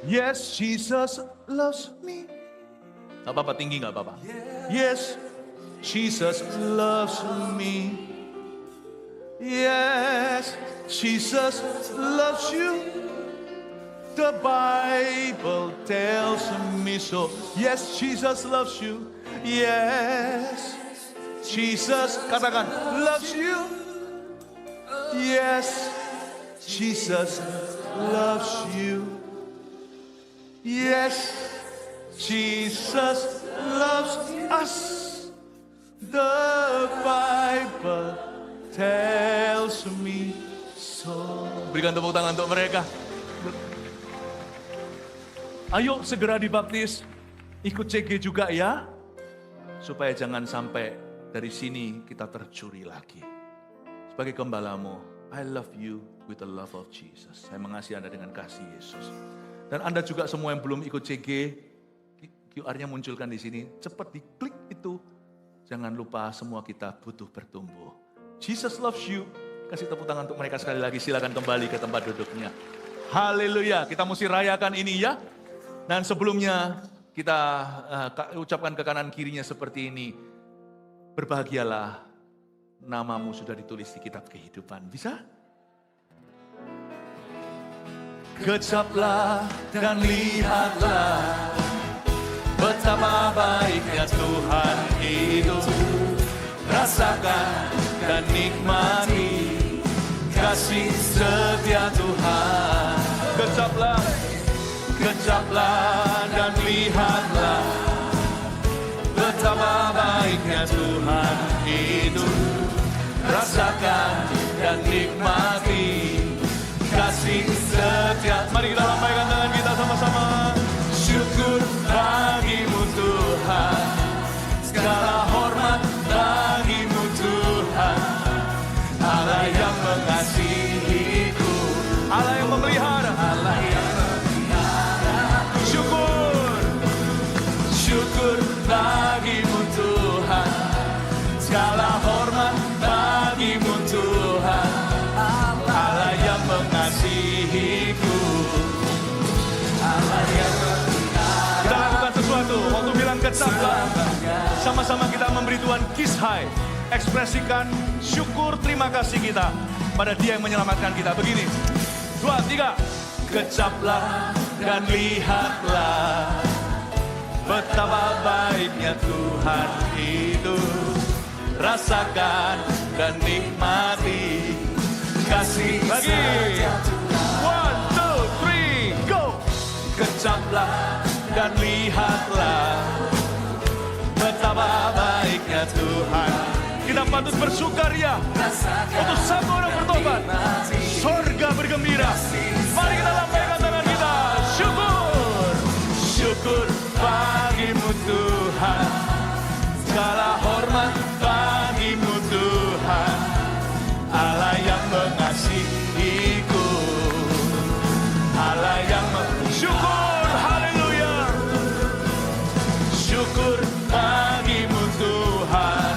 Yes, Jesus loves me. Gak apa-apa, tinggi gak apa-apa. Yes, Jesus loves me. Yes, Jesus loves you. The Bible tells me so. Yes, Jesus loves you. Yes, Jesus, katakan, loves you. Yes, Jesus loves you. Yes, Jesus loves us. The Bible tells me so. Berikan tepuk tangan untuk mereka. Ayo segera dibaptis, ikut CG juga ya, supaya jangan sampai dari sini kita tercuri lagi. Sebagai gembalamu, I love you with the love of Jesus. Saya mengasihi Anda dengan kasih Yesus. Dan Anda juga semua yang belum ikut CG, QR-nya munculkan di sini, cepat diklik itu. Jangan lupa semua kita butuh bertumbuh. Jesus loves you. Kasih tepuk tangan untuk mereka sekali lagi, silakan kembali ke tempat duduknya. Haleluya, kita mesti rayakan ini ya. Dan sebelumnya kita ucapkan ke kanan kirinya seperti ini. Berbahagialah, namamu sudah ditulis di kitab kehidupan. Bisa? Kecaplah dan lihatlah betapa baiknya Tuhan itu. Rasakan dan nikmati kasih setia Tuhan. Kecaplah dan lihatlah betapa baiknya Tuhan itu. Rasakan dan nikmati kasih setia. Mari kita lambaikan tangan kita sama-sama. Syukur bagimu Tuhan, segala hormat bagimu Tuhan. Allah yang mengasihiku, Allah yang memelihara, Allah yang syukur bagimu Tuhan, segala hormat bagimu Tuhan, Allah yang mengasihiku, Allah yang memelihara. Kita lakukan sesuatu, waktu bilang kecaplah, sama-sama kita memberi Tuhan kiss high, ekspresikan syukur terima kasih kita pada Dia yang menyelamatkan kita. Begini, 2, 3, kecaplah dan lihatlah betapa baiknya Tuhan itu. Rasakan dan nikmati kasih setia Tuhan. 1, 2, 3, go! Kecaplah dan lihatlah betapa baiknya Tuhan. Kita patut bersukaria untuk satu orang bertobat. Sorga bergembira. Mari kita lambaikan tangan kita. Syukur, syukur bagimu Tuhan, segala hormat bagimu Tuhan, Allah yang mengasihiku, Allah yang syukur, haleluya. Syukur bagimu Tuhan,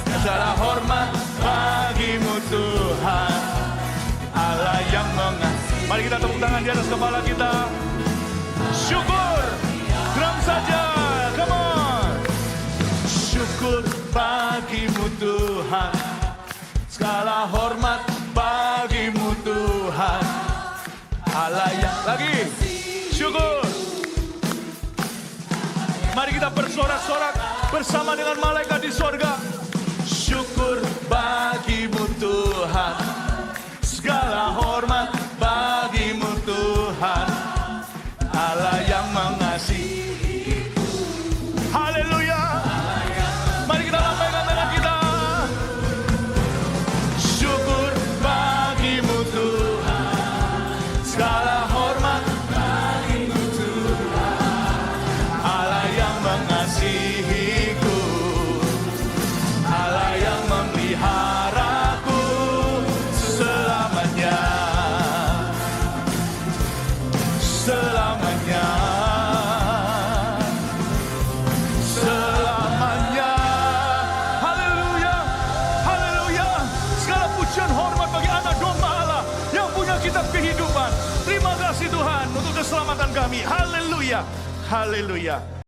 segala hormat bagimu Tuhan, Allah yang mengasihi. Mari kita tepuk tangan di atas kepala kita. Syukur, drum saja, come on. Syukur bagimu Tuhan, segala hormat bagimu Tuhan, Allah yang lagi. Syukur, kita bersorak-sorak bersama dengan malaikat di sorga. Syukur bagimu Tuhan, segala hormat bagimu Tuhan, Allah yang mengasihi. Haleluya. Mari kita lambaikan tangan kita. Syukur bagimu Tuhan, segala hormat bagimu Tuhan, Allah yang mengasihiku, Allah yang memeliharaku selamanya, selamanya, selamanya. Haleluya, haleluya. Segala pujian hormat bagi anak domba Allah yang punya kitab kehidupan. Terima kasih Tuhan untuk keselamatan kami. Haleluya, haleluya.